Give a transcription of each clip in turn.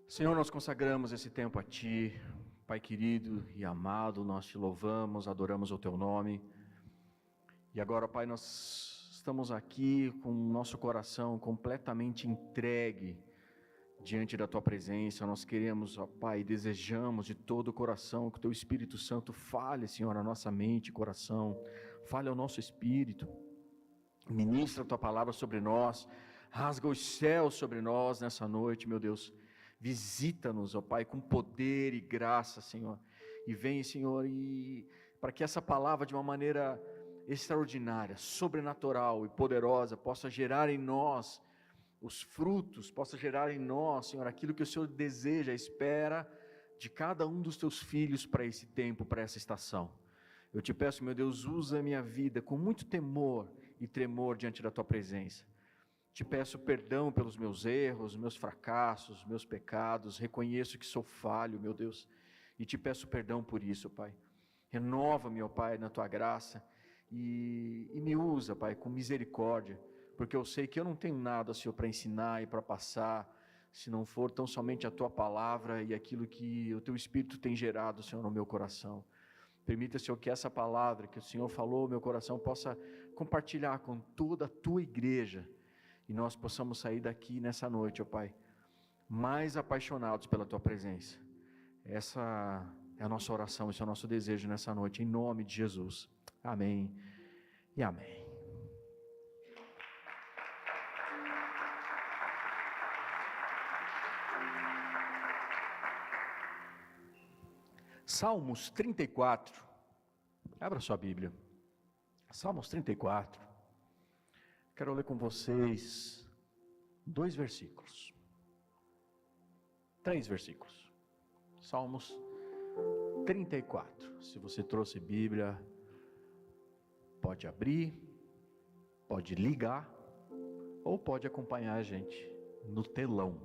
Senhor, nós consagramos esse tempo a Ti, Pai querido e amado, nós Te louvamos, adoramos o Teu nome. E agora, Pai, nós estamos aqui com o nosso coração completamente entregue diante da Tua presença. Nós queremos, ó Pai, desejamos de todo o coração que o Teu Espírito Santo fale, Senhor, a nossa mente e coração, fale ao nosso espírito, ministra a Tua palavra sobre nós, rasga os céus sobre nós nessa noite, meu Deus. Visita-nos, ó Pai, com poder e graça, Senhor, e vem, Senhor, e para que essa palavra de uma maneira extraordinária, sobrenatural e poderosa possa gerar em nós os frutos, possa gerar em nós, Senhor, aquilo que o Senhor deseja, espera de cada um dos Teus filhos para esse tempo, para essa estação. Eu te peço, meu Deus, usa a minha vida com muito temor e tremor diante da Tua presença. Te peço perdão pelos meus erros, meus fracassos, meus pecados, reconheço que sou falho, meu Deus, e te peço perdão por isso, Pai. Renova-me, ó Pai, na Tua graça, e me usa, Pai, com misericórdia, porque eu sei que eu não tenho nada, Senhor, para ensinar e para passar, se não for tão somente a Tua palavra e aquilo que o Teu Espírito tem gerado, Senhor, no meu coração. Permita, Senhor, que essa palavra que o Senhor falou no meu coração possa compartilhar com toda a Tua igreja, e nós possamos sair daqui nessa noite, ó Pai, mais apaixonados pela Tua presença. Essa é a nossa oração, esse é o nosso desejo nessa noite, em nome de Jesus. Amém e amém. Salmos 34, abra sua Bíblia, Salmos 34, quero ler com vocês 2 versículos, 3 versículos, Salmos 34, se você trouxe Bíblia, pode abrir, pode ligar, ou pode acompanhar a gente no telão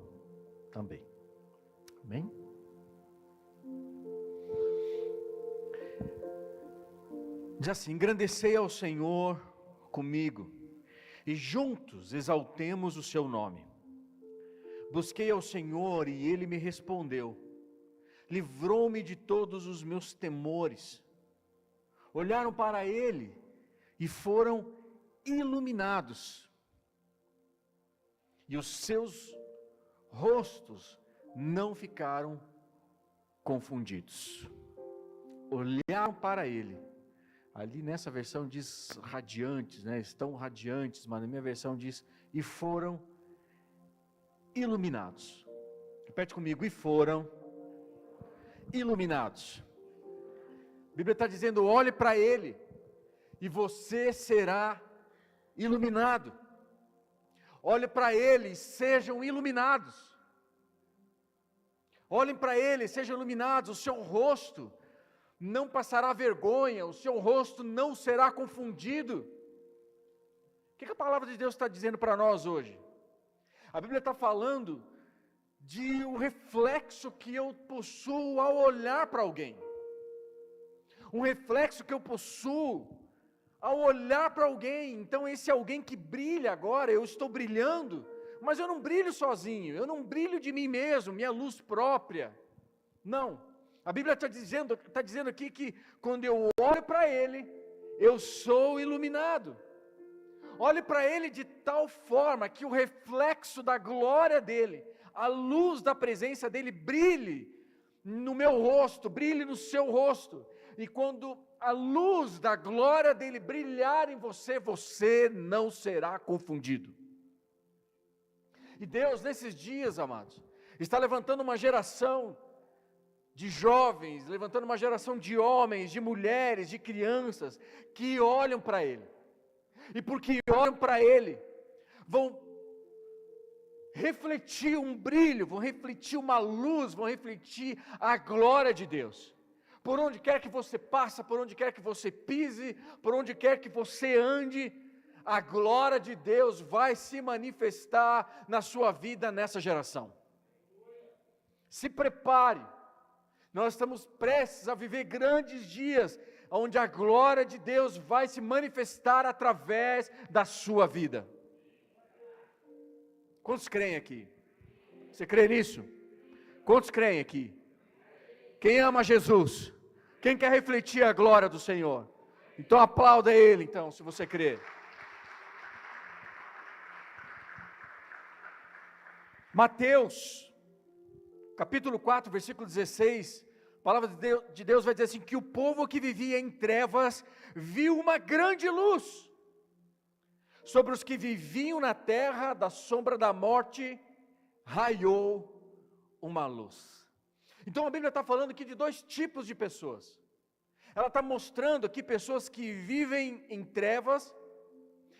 também, amém? Diz assim: engrandecei ao Senhor comigo, e juntos exaltemos o seu nome. Busquei ao Senhor e Ele me respondeu, livrou-me de todos os meus temores. Olharam para Ele e foram iluminados, e os seus rostos não ficaram confundidos. Olharam para Ele. Ali nessa versão diz radiantes, né? Estão radiantes, mas na minha versão diz e foram iluminados. Repete comigo, e foram iluminados. A Bíblia está dizendo, olhe para Ele e você será iluminado. Olhe para Ele e sejam iluminados. Olhem para Ele, sejam iluminados, o seu rosto não passará vergonha, o seu rosto não será confundido. O que a palavra de Deus está dizendo para nós hoje? A Bíblia está falando de um reflexo que eu possuo ao olhar para alguém. Um reflexo que eu possuo ao olhar para alguém. Então esse alguém que brilha agora, eu estou brilhando, mas eu não brilho sozinho, eu não brilho de mim mesmo, minha luz própria. Não. A Bíblia está dizendo aqui que quando eu olho para Ele, eu sou iluminado. Olhe para Ele de tal forma que o reflexo da glória dEle, a luz da presença dEle brilhe no meu rosto, brilhe no seu rosto. E quando a luz da glória dEle brilhar em você, você não será confundido. E Deus nesses dias, amados, está levantando uma geração de jovens, levantando uma geração de homens, de mulheres, de crianças, que olham para Ele, e porque olham para Ele, vão refletir um brilho, vão refletir uma luz, vão refletir a glória de Deus, por onde quer que você passe, por onde quer que você pise, por onde quer que você ande, a glória de Deus vai se manifestar na sua vida nessa geração. Se prepare. Nós estamos prestes a viver grandes dias, onde a glória de Deus vai se manifestar através da sua vida. Quantos creem aqui? Você crê nisso? Quantos creem aqui? Quem ama Jesus? Quem quer refletir a glória do Senhor? Então aplauda Ele, então, se você crê. Mateus, capítulo 4, versículo 16, a palavra de Deus vai dizer assim, que o povo que vivia em trevas viu uma grande luz. Sobre os que viviam na terra da sombra da morte, raiou uma luz. Então a Bíblia está falando aqui de dois tipos de pessoas. Ela está mostrando aqui pessoas que vivem em trevas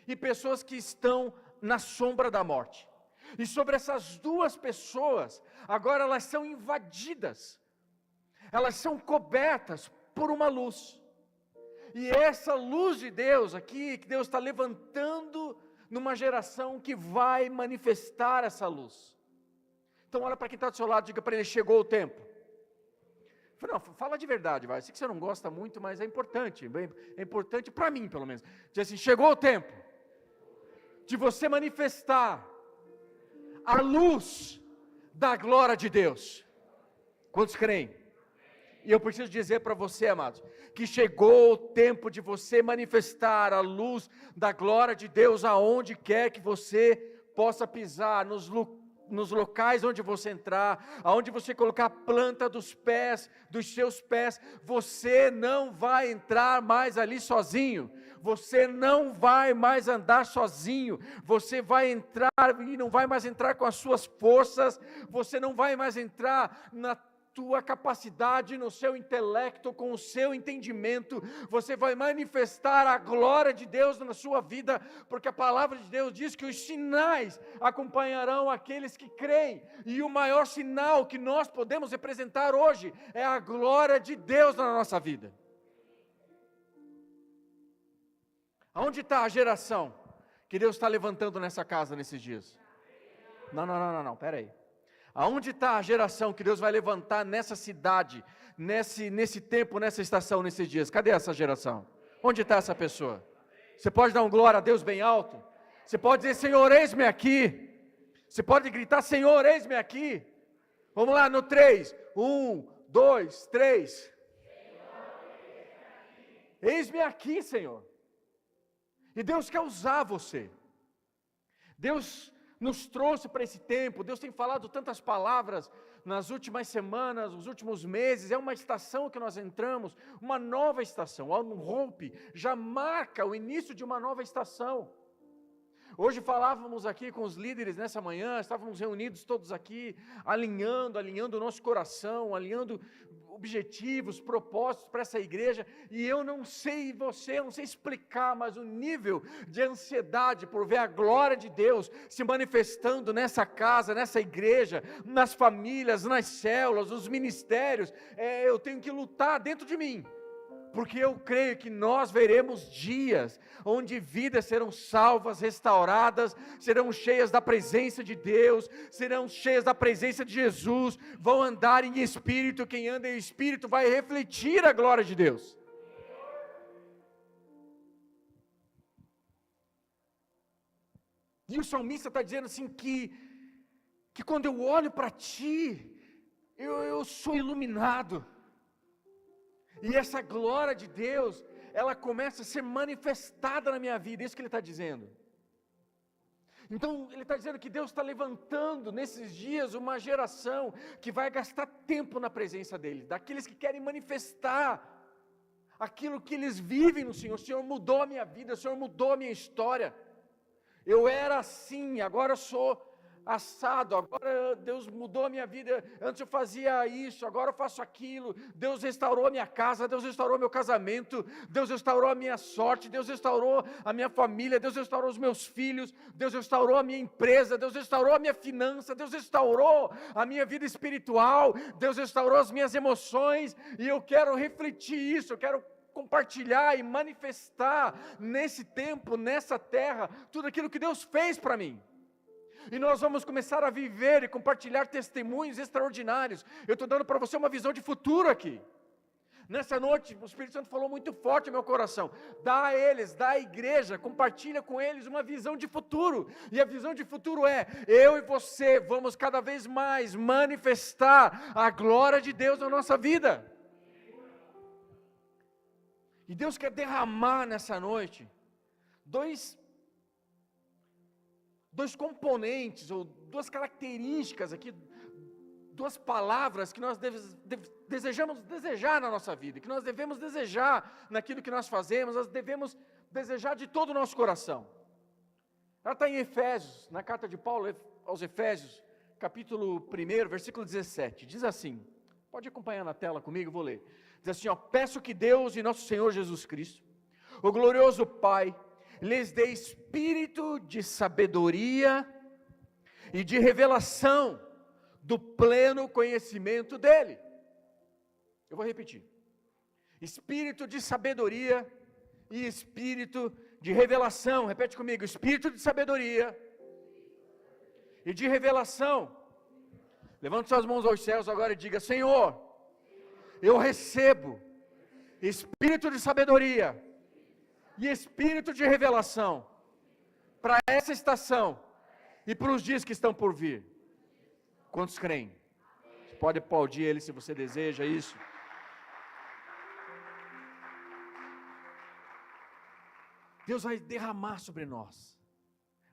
e pessoas que estão na sombra da morte. E sobre essas duas pessoas, agora elas são invadidas, elas são cobertas por uma luz. E essa luz de Deus aqui, que Deus está levantando numa geração que vai manifestar essa luz. Então olha para quem está do seu lado, diga para ele, chegou o tempo. Não, fala de verdade, vai. Eu sei que você não gosta muito, mas é importante para mim pelo menos. Diz assim, chegou o tempo de você manifestar a luz da glória de Deus. Quantos creem? E eu preciso dizer para você, amados, que chegou o tempo de você manifestar a luz da glória de Deus aonde quer que você possa pisar, nos locais onde você entrar, aonde você colocar a planta dos seus pés, você não vai entrar mais ali sozinho, você não vai mais andar sozinho, você vai entrar e não vai mais entrar com as suas forças, você não vai mais entrar na tua capacidade, no seu intelecto, com o seu entendimento, você vai manifestar a glória de Deus na sua vida, porque a palavra de Deus diz que os sinais acompanharão aqueles que creem, e o maior sinal que nós podemos representar hoje, é a glória de Deus na nossa vida. Aonde está a geração que Deus está levantando nessa casa nesses dias? Não, pera aí. Aonde está a geração que Deus vai levantar nessa cidade, nesse tempo, nessa estação, nesses dias? Cadê essa geração? Onde está essa pessoa? Você pode dar um glória a Deus bem alto? Você pode dizer, Senhor, eis-me aqui. Você pode gritar, Senhor, eis-me aqui. Vamos lá, no 3. 1, 2, 3. Eis-me aqui, Senhor. E Deus quer usar você. Deus nos trouxe para esse tempo, Deus tem falado tantas palavras nas últimas semanas, nos últimos meses, é uma estação que nós entramos, uma nova estação, o Ano Hope já marca o início de uma nova estação. Hoje falávamos aqui com os líderes nessa manhã, estávamos reunidos todos aqui, alinhando o nosso coração, alinhando objetivos, propósitos para essa igreja, e eu não sei eu não sei explicar, mas o nível de ansiedade por ver a glória de Deus se manifestando nessa casa, nessa igreja, nas famílias, nas células, nos ministérios, eu tenho que lutar dentro de mim, porque eu creio que nós veremos dias onde vidas serão salvas, restauradas, serão cheias da presença de Deus, serão cheias da presença de Jesus, vão andar em espírito, quem anda em espírito vai refletir a glória de Deus. E o salmista está dizendo assim que quando eu olho para ti, eu sou iluminado. E essa glória de Deus, ela começa a ser manifestada na minha vida, isso que ele está dizendo. Então, ele está dizendo que Deus está levantando nesses dias uma geração que vai gastar tempo na presença dEle, daqueles que querem manifestar aquilo que eles vivem no Senhor. O Senhor mudou a minha vida, o Senhor mudou a minha história. Eu era assim, agora eu sou assado, agora Deus mudou a minha vida, antes eu fazia isso, agora eu faço aquilo, Deus restaurou a minha casa, Deus restaurou meu casamento, Deus restaurou a minha sorte, Deus restaurou a minha família, Deus restaurou os meus filhos, Deus restaurou a minha empresa, Deus restaurou a minha finança, Deus restaurou a minha vida espiritual, Deus restaurou as minhas emoções, e eu quero refletir isso, eu quero compartilhar e manifestar nesse tempo, nessa terra, tudo aquilo que Deus fez para mim. E nós vamos começar a viver e compartilhar testemunhos extraordinários. Eu estou dando para você uma visão de futuro aqui. Nessa noite, o Espírito Santo falou muito forte no meu coração. Dá a eles, dá à igreja, compartilha com eles uma visão de futuro. E a visão de futuro é: eu e você vamos cada vez mais manifestar a glória de Deus na nossa vida. E Deus quer derramar nessa noite dois componentes, ou duas características aqui, duas palavras que nós desejamos desejar na nossa vida, que nós devemos desejar naquilo que nós fazemos, nós devemos desejar de todo o nosso coração. Ela está em Efésios, na carta de Paulo aos Efésios, capítulo 1, versículo 17, diz assim, pode acompanhar na tela comigo, vou ler. Diz assim, peço que Deus e nosso Senhor Jesus Cristo, o glorioso Pai, lhes dê espírito de sabedoria e de revelação do pleno conhecimento dEle. Eu vou repetir. Espírito de sabedoria e espírito de revelação. Repete comigo. Espírito de sabedoria e de revelação. Levante suas mãos aos céus agora e diga: Senhor, eu recebo espírito de sabedoria e espírito de revelação para essa estação e para os dias que estão por vir. Quantos creem? Você pode aplaudir ele se você deseja isso. Deus vai derramar sobre nós.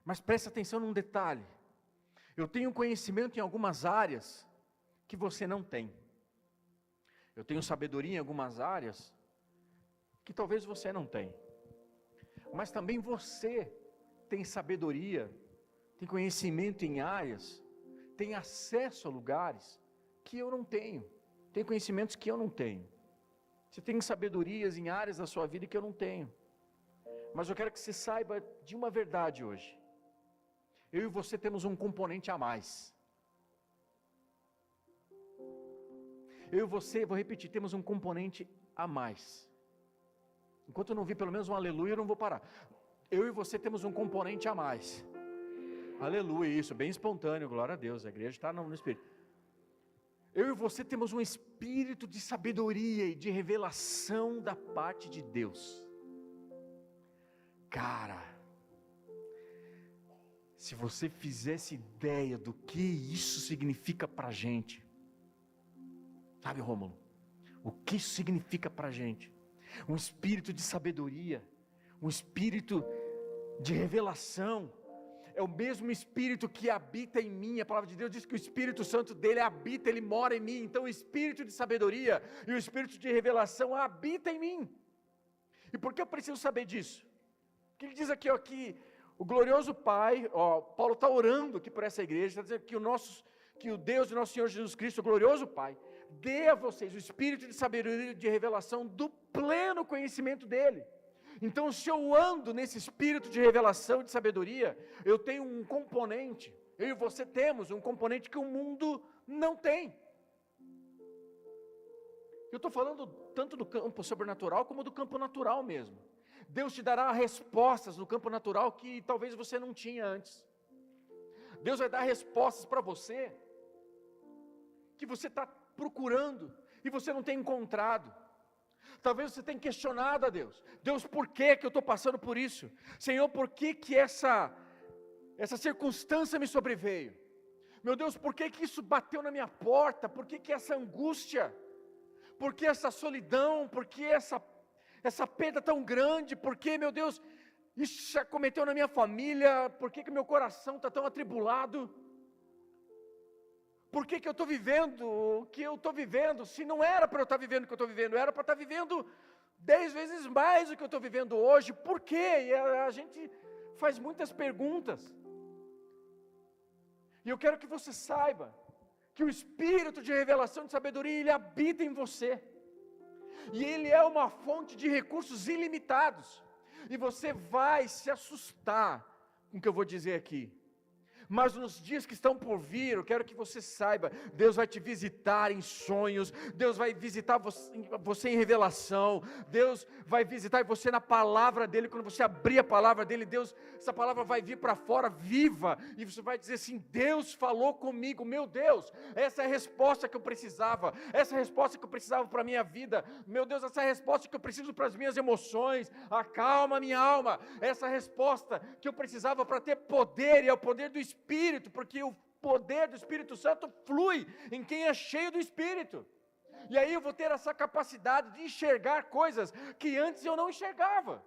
Mas preste atenção num detalhe. Eu tenho conhecimento em algumas áreas que você não tem. Eu tenho sabedoria em algumas áreas que talvez você não tenha. Mas também você tem sabedoria, tem conhecimento em áreas, tem acesso a lugares que eu não tenho, tem conhecimentos que eu não tenho. Você tem sabedorias em áreas da sua vida que eu não tenho. Mas eu quero que você saiba de uma verdade hoje. Eu e você temos um componente a mais. Eu e você, vou repetir, temos um componente a mais. Enquanto eu não vi pelo menos um aleluia, eu não vou parar. Eu e você temos um componente a mais. Aleluia, isso, bem espontâneo, glória a Deus, a igreja está no Espírito. Eu e você temos um espírito de sabedoria e de revelação da parte de Deus. Cara, se você fizesse ideia do que isso significa para a gente, sabe, Rômulo, o que isso significa para a gente? Um espírito de sabedoria, um espírito de revelação, é o mesmo espírito que habita em mim. A palavra de Deus diz que o Espírito Santo dele habita, ele mora em mim. Então o espírito de sabedoria e o espírito de revelação habita em mim. E por que eu preciso saber disso? O que ele diz aqui, que o glorioso Pai, Paulo está orando aqui por essa igreja, está dizendo que o Deus de nosso Senhor Jesus Cristo, o glorioso Pai, dê a vocês o espírito de sabedoria e de revelação do pleno conhecimento dele. Então, se eu ando nesse espírito de revelação e de sabedoria, eu tenho um componente, eu e você temos um componente que o mundo não tem. Eu estou falando tanto do campo sobrenatural como do campo natural mesmo. Deus te dará respostas no campo natural que talvez você não tinha antes. Deus vai dar respostas para você que você está procurando e você não tem encontrado. Talvez você tenha questionado a Deus. Deus, por que eu estou passando por isso? Senhor, por que essa circunstância me sobreveio? Meu Deus, por que isso bateu na minha porta? Por que essa angústia? Por que essa solidão? Por que essa perda tão grande? Por que, meu Deus, isso acometeu na minha família? Por que meu coração está tão atribulado? Por que eu estou vivendo o que eu estou vivendo? Se não era para eu estar vivendo o que eu estou vivendo, era para estar vivendo 10 vezes mais do que eu estou vivendo hoje. Por quê? E a gente faz muitas perguntas. E eu quero que você saiba que o espírito de revelação e de sabedoria, ele habita em você. E ele é uma fonte de recursos ilimitados. E você vai se assustar com o que eu vou dizer aqui. Mas nos dias que estão por vir, eu quero que você saiba, Deus vai te visitar em sonhos, Deus vai visitar você em revelação, Deus vai visitar você na palavra dEle. Quando você abrir a palavra dEle, essa palavra vai vir para fora viva, e você vai dizer assim: Deus falou comigo, meu Deus, essa é a resposta que eu precisava, essa é a resposta que eu precisava para a minha vida, meu Deus, essa é a resposta que eu preciso para as minhas emoções, acalma minha alma, essa é a resposta que eu precisava para ter poder, e é o poder do Espírito, porque o poder do Espírito Santo flui em quem é cheio do Espírito, e aí eu vou ter essa capacidade de enxergar coisas que antes eu não enxergava.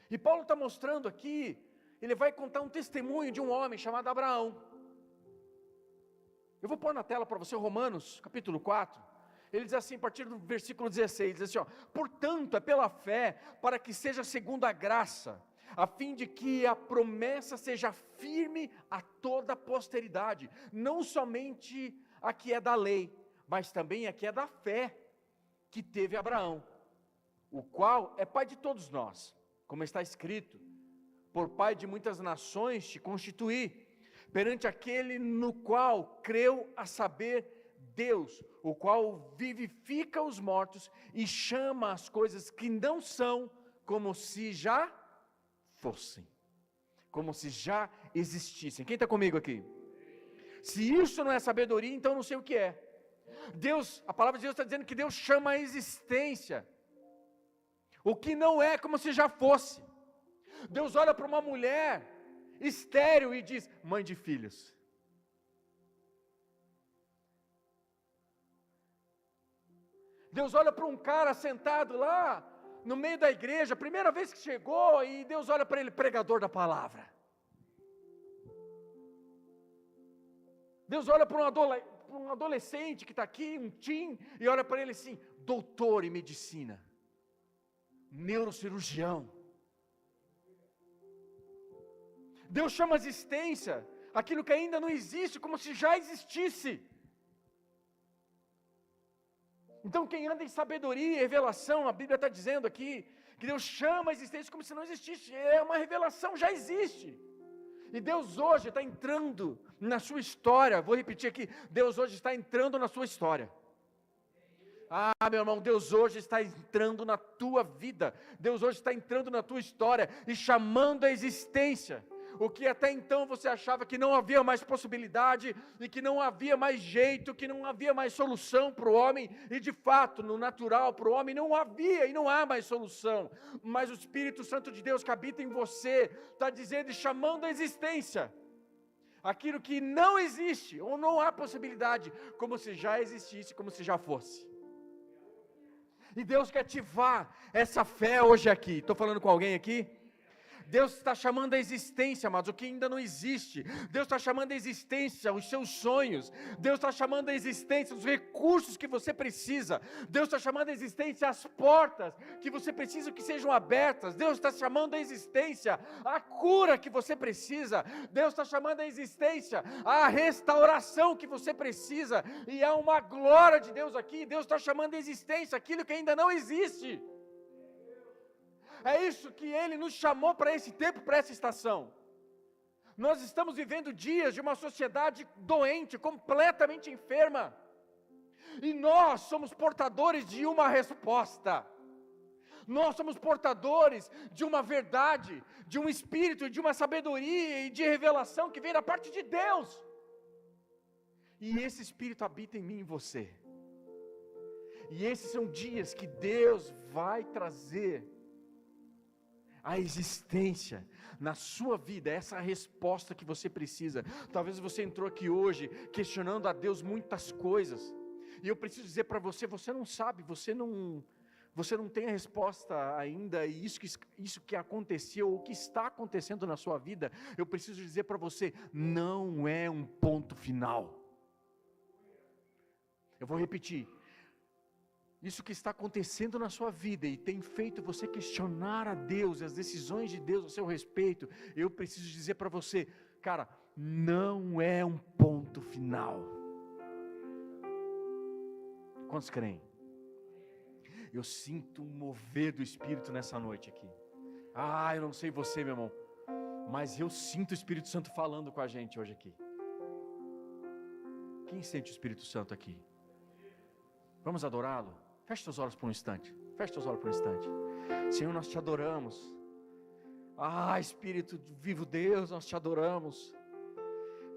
E Paulo está mostrando aqui, ele vai contar um testemunho de um homem chamado Abraão. Eu vou pôr na tela para você Romanos, capítulo 4, ele diz assim, a partir do versículo 16, diz assim, ó: portanto, é pela fé, para que seja segundo a graça, a fim de que a promessa seja firme a toda a posteridade, não somente a que é da lei, mas também a que é da fé, que teve Abraão, o qual é pai de todos nós, como está escrito: por pai de muitas nações te constituí, perante aquele no qual creu, a saber, Deus, o qual vivifica os mortos e chama as coisas que não são como se já fossem, como se já existissem. Quem está comigo aqui? Se isso não é sabedoria, então não sei o que é. Deus, a palavra de Deus está dizendo que Deus chama a existência o que não é como se já fosse. Deus olha para uma mulher estéril e diz: mãe de filhos. Deus olha para um cara sentado lá no meio da igreja, primeira vez que chegou, e Deus olha para ele: pregador da palavra. Deus olha para um adolescente que está aqui, um teen, e olha para ele assim: doutor em medicina, neurocirurgião. Deus chama a existência aquilo que ainda não existe como se já existisse. Então quem anda em sabedoria e revelação, a Bíblia está dizendo aqui, que Deus chama a existência como se não existisse, é uma revelação, já existe. E Deus hoje está entrando na sua história, vou repetir aqui, Deus hoje está entrando na sua história. Ah, meu irmão, Deus hoje está entrando na tua vida, Deus hoje está entrando na tua história e chamando a existência. O que até então você achava que não havia mais possibilidade, e que não havia mais jeito, que não havia mais solução para o homem, e de fato, no natural, para o homem não havia e não há mais solução, mas o Espírito Santo de Deus que habita em você, está dizendo e chamando a existência, aquilo que não existe, ou não há possibilidade, como se já existisse, como se já fosse. E Deus quer ativar essa fé hoje aqui. Estou falando com alguém aqui? Deus está chamando a existência, amados, o que ainda não existe. Deus está chamando a existência os seus sonhos. Deus está chamando a existência os recursos que você precisa. Deus está chamando a existência as portas que você precisa que sejam abertas. Deus está chamando a existência a cura que você precisa. Deus está chamando a existência a restauração que você precisa. E há uma glória de Deus aqui. Deus está chamando a existência aquilo que ainda não existe. É isso que Ele nos chamou para esse tempo, para essa estação. Nós estamos vivendo dias de uma sociedade doente, completamente enferma. E nós somos portadores de uma resposta. Nós somos portadores de uma verdade, de um espírito, de uma sabedoria e de revelação que vem da parte de Deus. E esse espírito habita em mim e em você. E esses são dias que Deus vai trazer a existência na sua vida, essa é a resposta que você precisa. Talvez você entrou aqui hoje questionando a Deus muitas coisas, e eu preciso dizer para você, você não sabe, você não tem a resposta ainda, e isso que aconteceu, o que está acontecendo na sua vida, eu preciso dizer para você, não é um ponto final. Eu vou repetir. Isso que está acontecendo na sua vida e tem feito você questionar a Deus e as decisões de Deus a seu respeito, eu preciso dizer para você, cara, não é um ponto final. Quantos creem? Eu sinto um mover do Espírito nessa noite aqui. Eu não sei você, meu irmão, Mas eu sinto o Espírito Santo falando com a gente hoje aqui. Quem sente o Espírito Santo aqui? Vamos adorá-lo? Feche seus olhos por um instante. Feche seus olhos por um instante. Senhor, nós te adoramos. Espírito vivo Deus, nós te adoramos.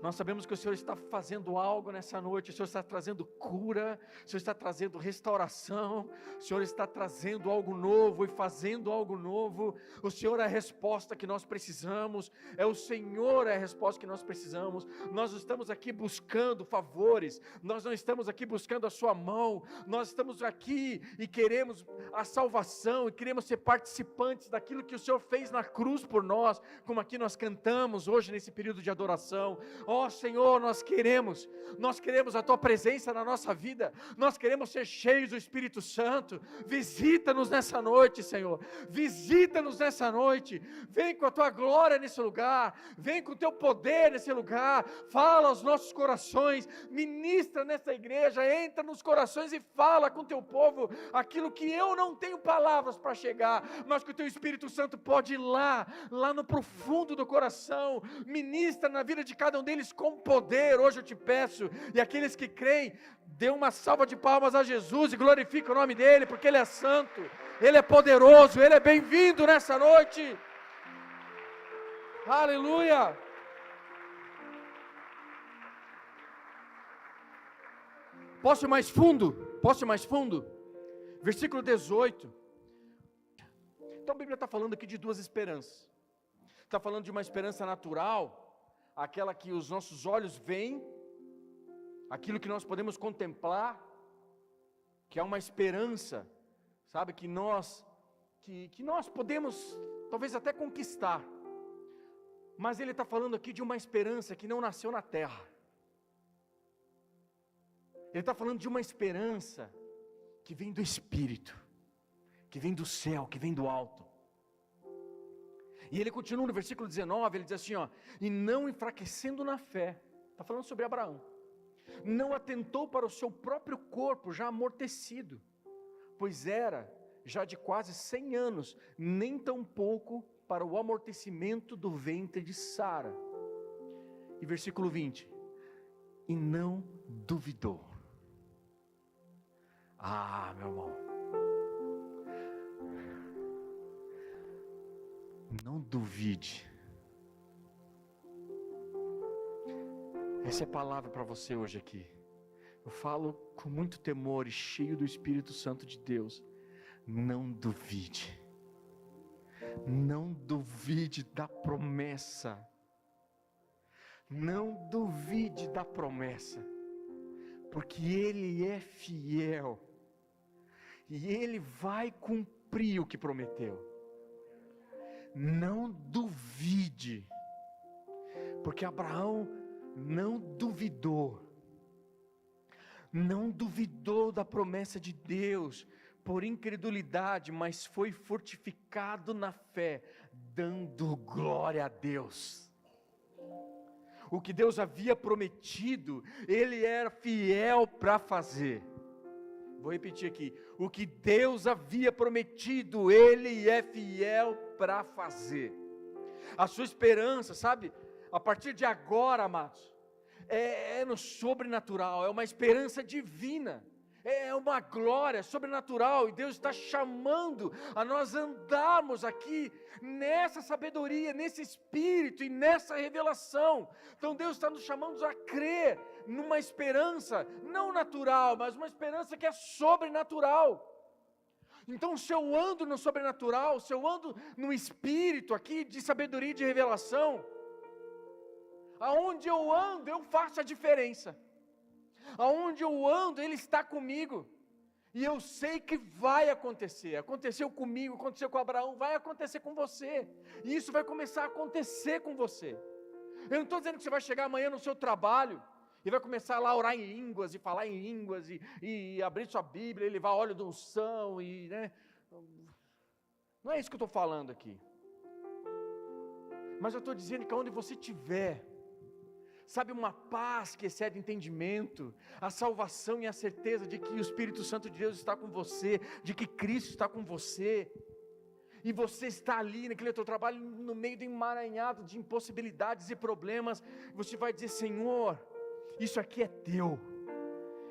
Nós sabemos que o Senhor está fazendo algo nessa noite, o Senhor está trazendo cura, o Senhor está trazendo restauração, o Senhor está trazendo algo novo e fazendo algo novo. O Senhor é a resposta que nós precisamos, o Senhor é a resposta que nós precisamos. Nós estamos aqui buscando favores, nós não estamos aqui buscando a sua mão, nós estamos aqui e queremos a salvação, e queremos ser participantes daquilo que o Senhor fez na cruz por nós, como aqui nós cantamos hoje nesse período de adoração. Senhor, nós queremos a Tua presença na nossa vida, nós queremos ser cheios do Espírito Santo. Visita-nos nessa noite, Senhor, visita-nos nessa noite, vem com a Tua glória nesse lugar, vem com o Teu poder nesse lugar, fala aos nossos corações, ministra nessa igreja, entra nos corações e fala com o Teu povo, aquilo que eu não tenho palavras para chegar, mas que o Teu Espírito Santo pode ir lá no profundo do coração, ministra na vida de cada um deles com poder. Hoje eu te peço, e aqueles que creem, dê uma salva de palmas a Jesus e glorifica o nome dEle, porque Ele é santo, Ele é poderoso, Ele é bem-vindo nessa noite. Aleluia! Posso ir mais fundo? Versículo 18. Então a Bíblia está falando aqui de duas esperanças. Está falando de uma esperança natural, aquela que os nossos olhos veem, aquilo que nós podemos contemplar, que é uma esperança, sabe, que nós podemos talvez até conquistar. Mas ele está falando aqui de uma esperança que não nasceu na terra. Ele está falando de uma esperança que vem do Espírito, que vem do céu, que vem do alto. E ele continua no versículo 19, ele diz assim, e não enfraquecendo na fé, está falando sobre Abraão, não atentou para o seu próprio corpo já amortecido, pois era já de quase 100 anos, nem tampouco para o amortecimento do ventre de Sara. E versículo 20, e não duvidou. Meu irmão, não duvide. Essa é a palavra para você hoje aqui. Eu falo com muito temor e cheio do Espírito Santo de Deus. Não duvide. Não duvide da promessa. Não duvide da promessa. Porque Ele é fiel. E Ele vai cumprir o que prometeu. Não duvide, porque Abraão não duvidou da promessa de Deus por incredulidade, mas foi fortificado na fé, dando glória a Deus. O que Deus havia prometido, Ele era fiel para fazer. Vou repetir aqui, o que Deus havia prometido, Ele é fiel para fazer. A sua esperança, sabe, a partir de agora, amados, é no sobrenatural, é uma esperança divina, é uma glória sobrenatural, e Deus está chamando a nós andarmos aqui nessa sabedoria, nesse espírito e nessa revelação. Então Deus está nos chamando a crer numa esperança não natural, mas uma esperança que é sobrenatural. Então, se eu ando no sobrenatural, se eu ando no espírito aqui de sabedoria e de revelação, aonde eu ando, eu faço a diferença. Aonde eu ando, Ele está comigo. E eu sei que vai acontecer. Aconteceu comigo, aconteceu com Abraão, vai acontecer com você. E isso vai começar a acontecer com você. Eu não estou dizendo que você vai chegar amanhã no seu trabalho e vai começar lá a orar em línguas, e falar em línguas, e abrir sua Bíblia, e levar óleo de unção, né? Não é isso que eu estou falando aqui. Mas eu estou dizendo que onde você estiver, sabe, uma paz que excede entendimento, a salvação e a certeza de que o Espírito Santo de Deus está com você, de que Cristo está com você. e você está ali naquele teu trabalho, no meio do emaranhado de impossibilidades e problemas, você vai dizer: Senhor, isso aqui é teu.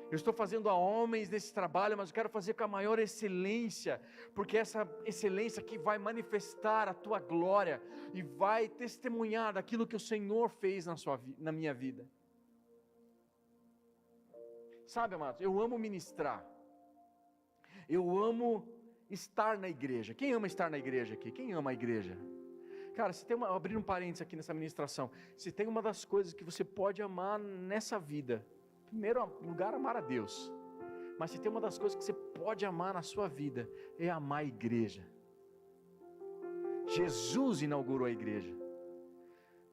Eu estou fazendo a homens nesse trabalho, mas eu quero fazer com a maior excelência, porque essa excelência aqui vai manifestar a tua glória e vai testemunhar daquilo que o Senhor fez na minha vida. Sabe, amados, eu amo ministrar, eu amo estar na igreja. Quem ama estar na igreja aqui? Quem ama a igreja? Cara, se tem abrir um parênteses aqui nessa ministração, se tem uma das coisas que você pode amar nessa vida, primeiro lugar, amar a Deus, mas se tem uma das coisas que você pode amar na sua vida, é amar a igreja. Jesus inaugurou a igreja.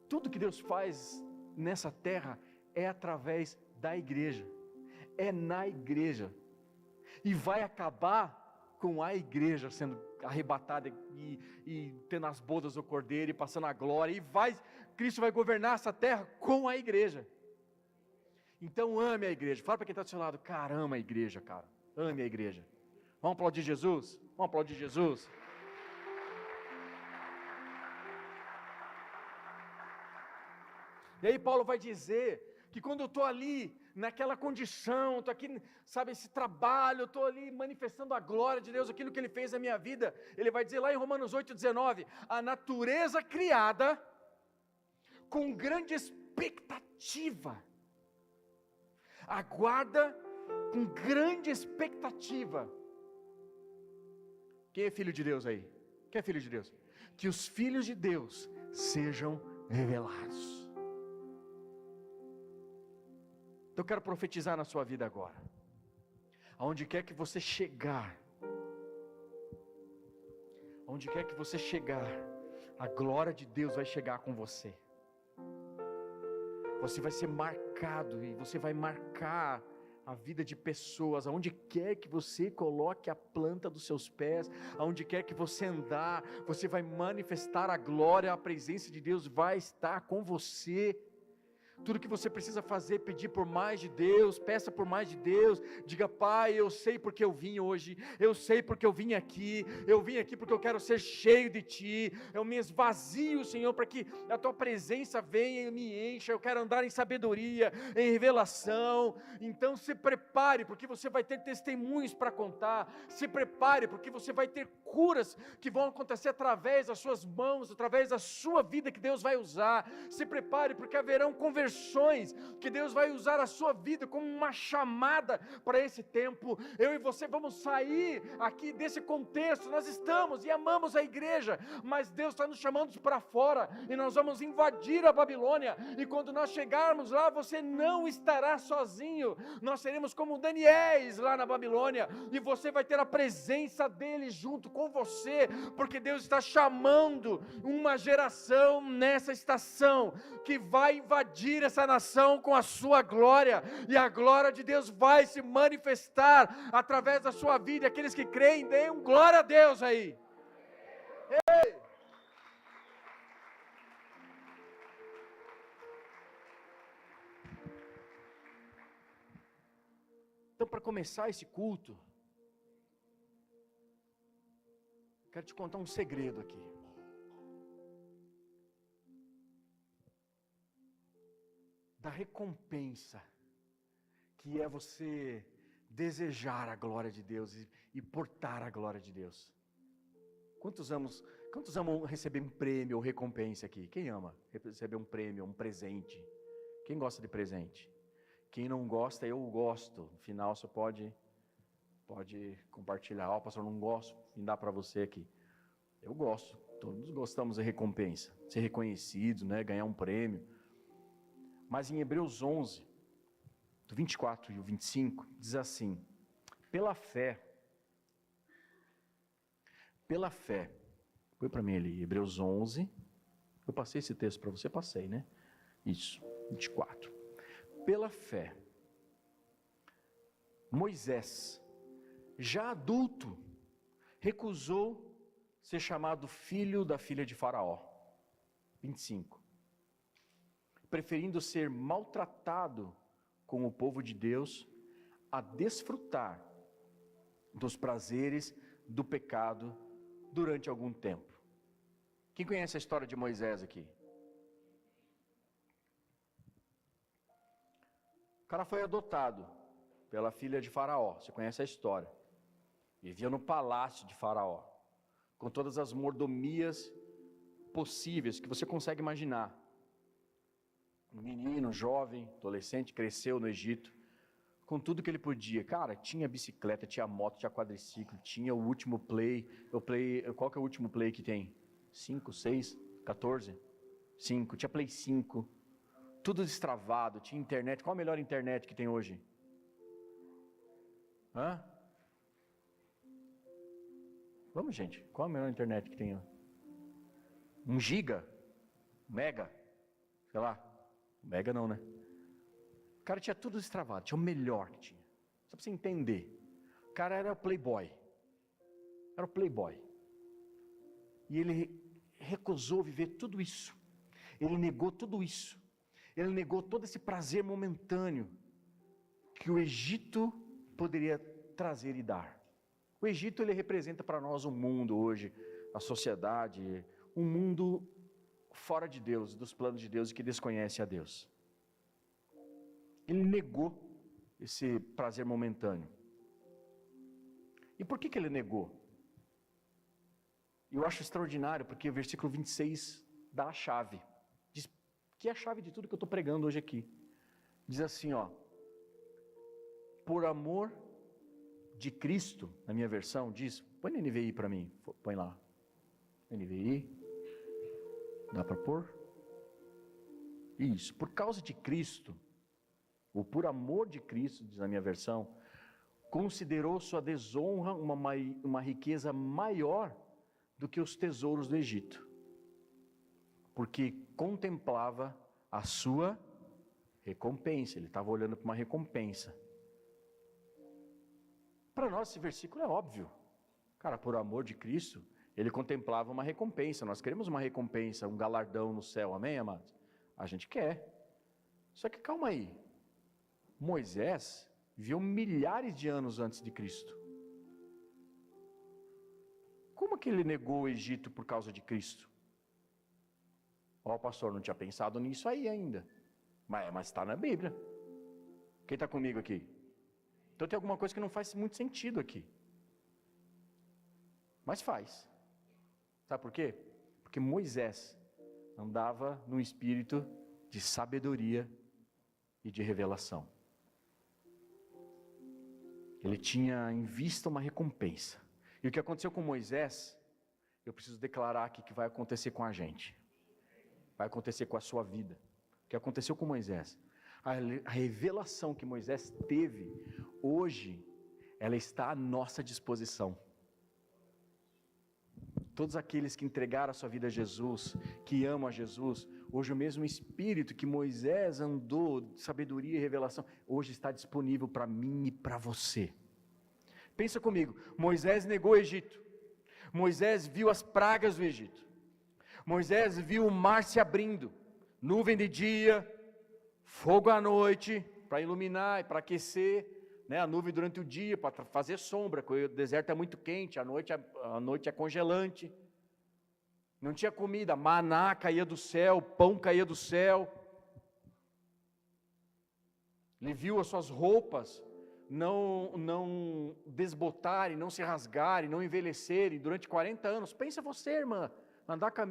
Tudo que Deus faz nessa terra é através da igreja, é na igreja, e vai acabar com a igreja sendo arrebatada e tendo as bodas do Cordeiro e passando a glória, e Cristo vai governar essa terra com a igreja. Então ame a igreja. Fala para quem está do seu lado: cara, ama a igreja, cara, ame a igreja. Vamos aplaudir Jesus? Vamos aplaudir Jesus? E aí Paulo vai dizer que quando eu estou ali, naquela condição, estou aqui, sabe, esse trabalho, eu estou ali manifestando a glória de Deus, aquilo que Ele fez na minha vida, ele vai dizer lá em Romanos 8,19, a natureza criada, com grande expectativa, aguarda com grande expectativa. Quem é filho de Deus aí? Quem é filho de Deus? Que os filhos de Deus sejam revelados. Então eu quero profetizar na sua vida agora. Aonde quer que você chegar, aonde quer que você chegar, a glória de Deus vai chegar com você. Você vai ser marcado e você vai marcar a vida de pessoas, aonde quer que você coloque a planta dos seus pés, aonde quer que você andar, você vai manifestar a glória, a presença de Deus vai estar com você. Tudo que você precisa fazer, pedir por mais de Deus, peça por mais de Deus, diga: Pai, eu sei porque eu vim hoje, eu sei porque eu vim aqui porque eu quero ser cheio de Ti, eu me esvazio, Senhor, para que a Tua presença venha e me encha, eu quero andar em sabedoria, em revelação. Então se prepare, porque você vai ter testemunhos para contar, se prepare, porque você vai ter curas que vão acontecer através das suas mãos, através da sua vida que Deus vai usar. Se prepare, porque haverão conversões que Deus vai usar a sua vida como uma chamada para esse tempo. Eu e você vamos sair aqui desse contexto, nós estamos e amamos a igreja, mas Deus está nos chamando para fora, e nós vamos invadir a Babilônia, e quando nós chegarmos lá, você não estará sozinho, nós seremos como Daniéis lá na Babilônia, e você vai ter a presença dele junto com você, porque Deus está chamando uma geração nessa estação, que vai invadir essa nação com a sua glória, e a glória de Deus vai se manifestar através da sua vida. Aqueles que creem, deem um glória a Deus aí. Ei! Então, para começar esse culto, quero te contar um segredo aqui. Da recompensa, que é você desejar a glória de Deus e portar a glória de Deus. Quantos amam receber um prêmio ou recompensa aqui? Quem ama receber um prêmio, um presente? Quem gosta de presente? Quem não gosta, eu gosto. No final você pode compartilhar. Pastor, não gosto, me dá para você aqui. Eu gosto, todos gostamos de recompensa, ser reconhecido, né? Ganhar um prêmio. Mas em Hebreus 11, do 24 e o 25, diz assim: pela fé, põe para mim ali, Hebreus 11, eu passei esse texto para você, passei, né? Isso, 24. Pela fé, Moisés, já adulto, recusou ser chamado filho da filha de Faraó. 25. Preferindo ser maltratado com o povo de Deus, a desfrutar dos prazeres do pecado durante algum tempo. Quem conhece a história de Moisés aqui? O cara foi adotado pela filha de Faraó, você conhece a história. Vivia no palácio de Faraó, com todas as mordomias possíveis que você consegue imaginar. Um menino, jovem, adolescente, cresceu no Egito, com tudo que ele podia. Cara, tinha bicicleta, tinha moto, tinha quadriciclo, tinha o último play. Qual que é o último play que tem? 5, 6, 14? 5, tinha Play 5. Tudo destravado, tinha internet. Qual a melhor internet que tem hoje? Hã? Vamos, gente. Qual a melhor internet que tem? 1 giga? Mega? Sei lá. Mega não, né? O cara tinha tudo destravado, tinha o melhor que tinha. Só pra você entender. O cara era o playboy. Era o playboy. E ele recusou viver tudo isso. Ele negou tudo isso. Ele negou todo esse prazer momentâneo que o Egito poderia trazer e dar. O Egito, ele representa para nós o mundo hoje, a sociedade, um mundo fora de Deus, dos planos de Deus e que desconhece a Deus. Ele negou esse prazer momentâneo. E por que ele negou? Eu acho extraordinário, porque o versículo 26 dá a chave. Diz que é a chave de tudo que eu estou pregando hoje aqui. Diz assim, ó. Por amor de Cristo, na minha versão, diz, põe na NVI para mim, põe lá. NVI, dá para pôr? Isso, por causa de Cristo, ou por amor de Cristo, diz na minha versão, considerou sua desonra uma riqueza maior do que os tesouros do Egito, porque contemplava a sua recompensa, ele estava olhando para uma recompensa. Para nós esse versículo é óbvio, cara, por amor de Cristo, ele contemplava uma recompensa, nós queremos uma recompensa, um galardão no céu, amém, amados? A gente quer, só que calma aí, Moisés viveu milhares de anos antes de Cristo. Como que ele negou o Egito por causa de Cristo? Ó, pastor, não tinha pensado nisso aí ainda, mas está na Bíblia. Quem está comigo aqui? Então tem alguma coisa que não faz muito sentido aqui. Mas faz. Sabe por quê? Porque Moisés andava num espírito de sabedoria e de revelação. Ele tinha em vista uma recompensa. E o que aconteceu com Moisés, eu preciso declarar aqui que vai acontecer com a gente. Vai acontecer com a sua vida. O que aconteceu com Moisés? A revelação que Moisés teve, hoje, ela está à nossa disposição. Todos aqueles que entregaram a sua vida a Jesus, que amam a Jesus, hoje o mesmo Espírito que Moisés andou, de sabedoria e revelação, hoje está disponível para mim e para você. Pensa comigo, Moisés negou o Egito, Moisés viu as pragas do Egito, Moisés viu o mar se abrindo, nuvem de dia, fogo à noite, para iluminar e para aquecer, né? A nuvem durante o dia, para fazer sombra, porque o deserto é muito quente, a noite é congelante, não tinha comida, maná caía do céu, pão caía do céu, ele viu as suas roupas não desbotarem, não se rasgarem, não envelhecerem durante 40 anos, pensa você, irmã, andar com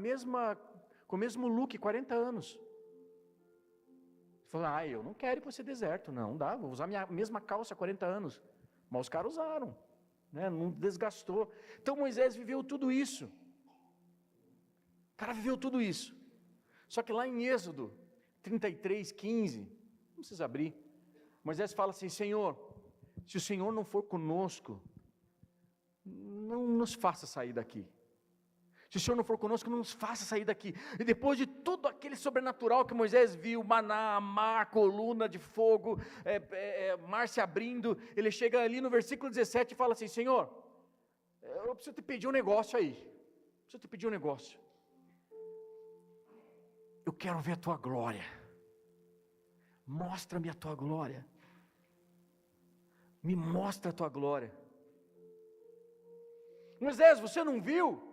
o mesmo look 40 anos, você fala, eu não quero ir para esse deserto, não dá, vou usar minha mesma calça há 40 anos, mas os caras usaram, né? Não desgastou. Então Moisés viveu tudo isso, o cara viveu tudo isso, só que lá em Êxodo 33, 15, não precisa abrir, Moisés fala assim, Senhor, se o Senhor não for conosco, não nos faça sair daqui. Se o Senhor não for conosco, não nos faça sair daqui. E depois de tudo aquele sobrenatural que Moisés viu, maná, mar, coluna de fogo, mar se abrindo, ele chega ali no versículo 17 e fala assim, Senhor, eu preciso te pedir um negócio aí. Preciso te pedir um negócio. Eu quero ver a tua glória. Mostra-me a tua glória. Me mostra a tua glória. Moisés, você não viu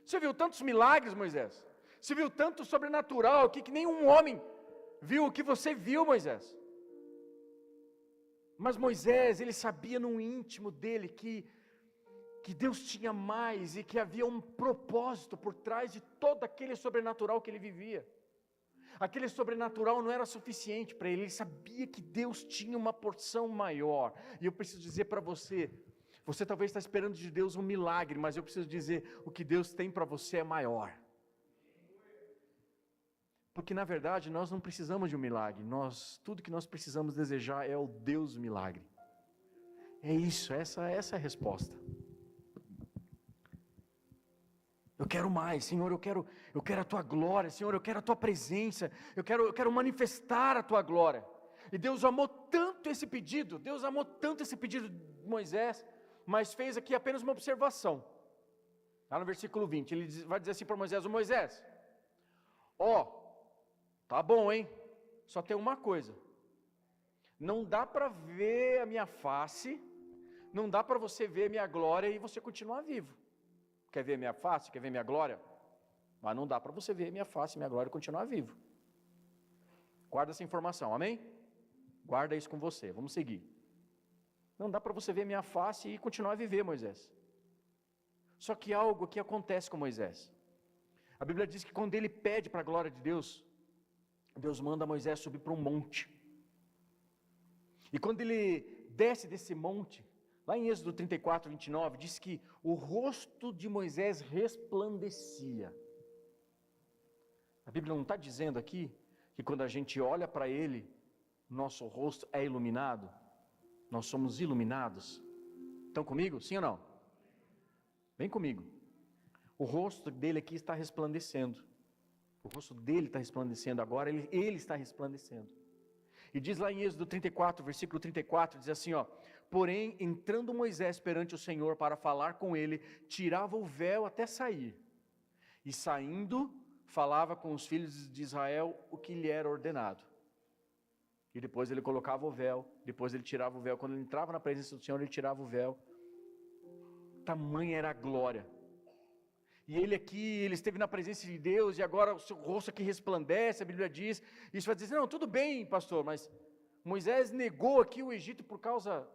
Você viu tantos milagres, Moisés? Você viu tanto sobrenatural aqui que nenhum homem viu o que você viu, Moisés. Mas Moisés, ele sabia no íntimo dele que Deus tinha mais e que havia um propósito por trás de todo aquele sobrenatural que ele vivia. Aquele sobrenatural não era suficiente para ele sabia que Deus tinha uma porção maior. E eu preciso dizer para você, você talvez está esperando de Deus um milagre, mas eu preciso dizer, o que Deus tem para você é maior. Porque na verdade nós não precisamos de um milagre, tudo que nós precisamos desejar é o Deus milagre. É isso, essa é a resposta. Eu quero mais, Senhor, eu quero a Tua glória, Senhor, eu quero a Tua presença, eu quero manifestar a Tua glória. E Deus amou tanto esse pedido de Moisés, mas fez aqui apenas uma observação. Lá no versículo 20, ele vai dizer assim para Moisés, Moisés, tá bom, hein? Só tem uma coisa, não dá para ver a minha face, não dá para você ver a minha glória e você continuar vivo. Quer ver minha face? Quer ver minha glória? Mas não dá para você ver minha face e minha glória e continuar vivo. Guarda essa informação, amém? Guarda isso com você, vamos seguir. Não dá para você ver minha face e continuar a viver, Moisés. Só que algo que acontece com Moisés. A Bíblia diz que quando ele pede para a glória de Deus, Deus manda Moisés subir para um monte. E quando ele desce desse monte, lá em Êxodo 34, 29, diz que o rosto de Moisés resplandecia. A Bíblia não está dizendo aqui que quando a gente olha para ele, nosso rosto é iluminado? Nós somos iluminados? Estão comigo? Sim ou não? Vem comigo. O rosto dele aqui está resplandecendo. O rosto dele está resplandecendo agora, ele está resplandecendo. E diz lá em Êxodo 34, versículo 34, diz assim, porém, entrando Moisés perante o Senhor para falar com ele, tirava o véu até sair. E saindo, falava com os filhos de Israel o que lhe era ordenado. E depois ele colocava o véu, depois ele tirava o véu. Quando ele entrava na presença do Senhor, ele tirava o véu. Tamanha era a glória. E ele esteve na presença de Deus, e agora o seu rosto aqui resplandece, a Bíblia diz. Isso vai dizer, não, tudo bem, pastor, mas Moisés negou aqui o Egito por causa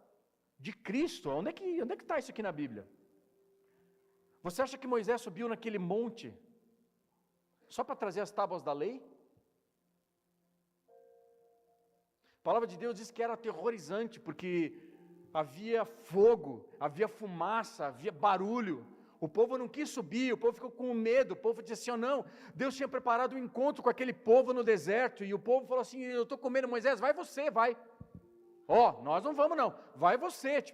de Cristo. Onde é que está isso aqui na Bíblia? Você acha que Moisés subiu naquele monte só para trazer as tábuas da lei? A palavra de Deus diz que era aterrorizante, porque havia fogo, havia fumaça, havia barulho. O povo não quis subir, o povo ficou com medo, o povo disse assim, não, Deus tinha preparado um encontro com aquele povo no deserto, e o povo falou assim, eu estou com medo, Moisés, vai você, vai. Nós não vamos não, vai você,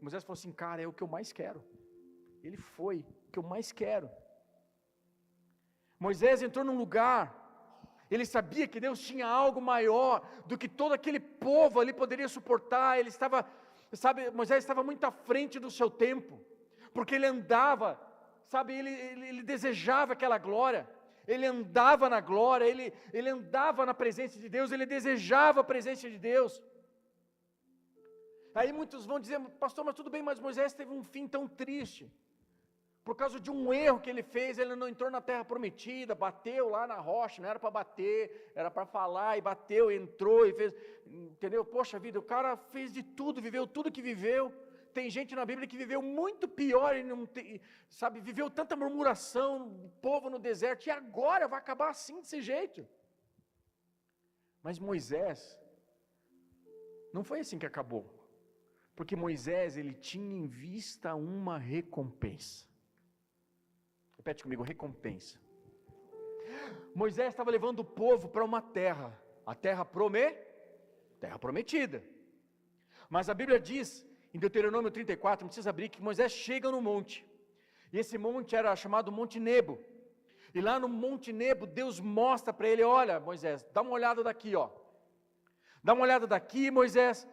Moisés falou assim, cara, é o que eu mais quero. Ele foi, o que eu mais quero. Moisés entrou num lugar, ele sabia que Deus tinha algo maior do que todo aquele povo ali poderia suportar, Moisés estava muito à frente do seu tempo, porque ele andava, ele desejava aquela glória, ele andava na glória, ele andava na presença de Deus, ele desejava a presença de Deus. Aí muitos vão dizer, pastor, mas tudo bem, mas Moisés teve um fim tão triste, por causa de um erro que ele fez, ele não entrou na terra prometida, bateu lá na rocha, não era para bater, era para falar, e bateu, entrou, e fez, entendeu? Poxa vida, o cara fez de tudo, viveu tudo que viveu. Tem gente na Bíblia que viveu muito pior, viveu tanta murmuração, o povo no deserto, e agora vai acabar assim, desse jeito. Mas Moisés, não foi assim que acabou, porque Moisés, ele tinha em vista uma recompensa. Repete comigo, recompensa. Moisés estava levando o povo para uma terra, a terra prometida. Mas a Bíblia diz, em Deuteronômio 34, não precisa abrir, que Moisés chega no monte, e esse monte era chamado Monte Nebo, e lá no Monte Nebo, Deus mostra para ele, olha Moisés, dá uma olhada daqui, dá uma olhada daqui, Moisés,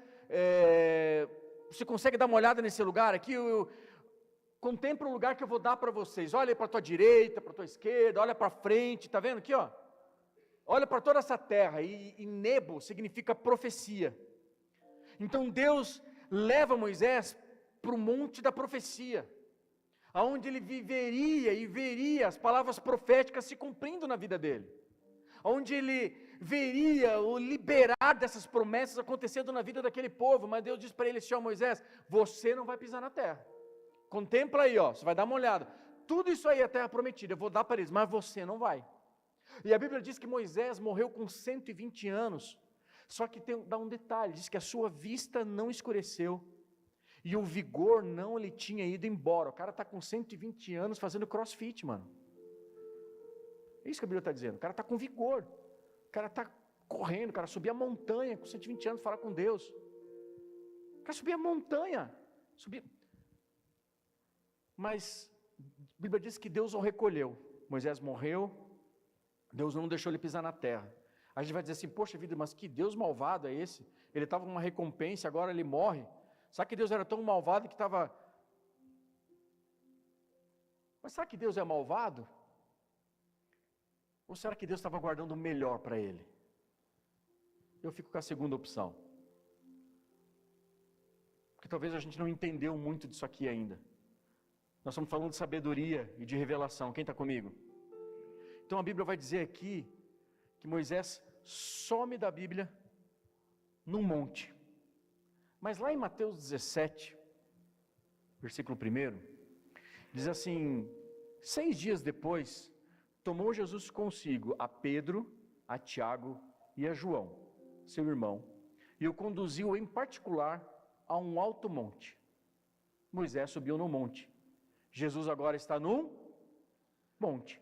você consegue dar uma olhada nesse lugar aqui, contempla o lugar que eu vou dar para vocês, olha para a tua direita, para a tua esquerda, olha para frente, está vendo aqui, olha para toda essa terra, e Nebo significa profecia. Então Deus leva Moisés para o monte da profecia, aonde ele viveria e veria as palavras proféticas se cumprindo na vida dele, onde ele veria o liberar dessas promessas acontecendo na vida daquele povo. Mas Deus diz para ele assim: ó Moisés, você não vai pisar na terra, contempla aí, ó, você vai dar uma olhada, tudo isso aí é a terra prometida, eu vou dar para eles, mas você não vai. E a Bíblia diz que Moisés morreu com 120 anos, só que dá um detalhe, diz que a sua vista não escureceu, e o vigor não lhe tinha ido embora. O cara está com 120 anos fazendo crossfit, mano. É isso que a Bíblia está dizendo. O cara está com vigor. O cara está correndo. O cara subia a montanha com 120 anos falar com Deus. O cara subia a montanha. Mas a Bíblia diz que Deus o recolheu. Moisés morreu. Deus não deixou ele pisar na terra. A gente vai dizer assim: poxa vida, mas que Deus malvado é esse? Ele estava com uma recompensa, agora ele morre. Será que Deus era tão malvado que estava... Mas será que Deus é malvado? Ou será que Deus estava guardando o melhor para ele? Eu fico com a segunda opção. Porque talvez a gente não entendeu muito disso aqui ainda. Nós estamos falando de sabedoria e de revelação. Quem está comigo? Então a Bíblia vai dizer aqui que Moisés some da Bíblia num monte. Mas lá em Mateus 17, versículo 1, diz assim: 6 dias depois, tomou Jesus consigo a Pedro, a Tiago e a João, seu irmão, e o conduziu em particular a um alto monte. Moisés subiu no monte. Jesus agora está num monte.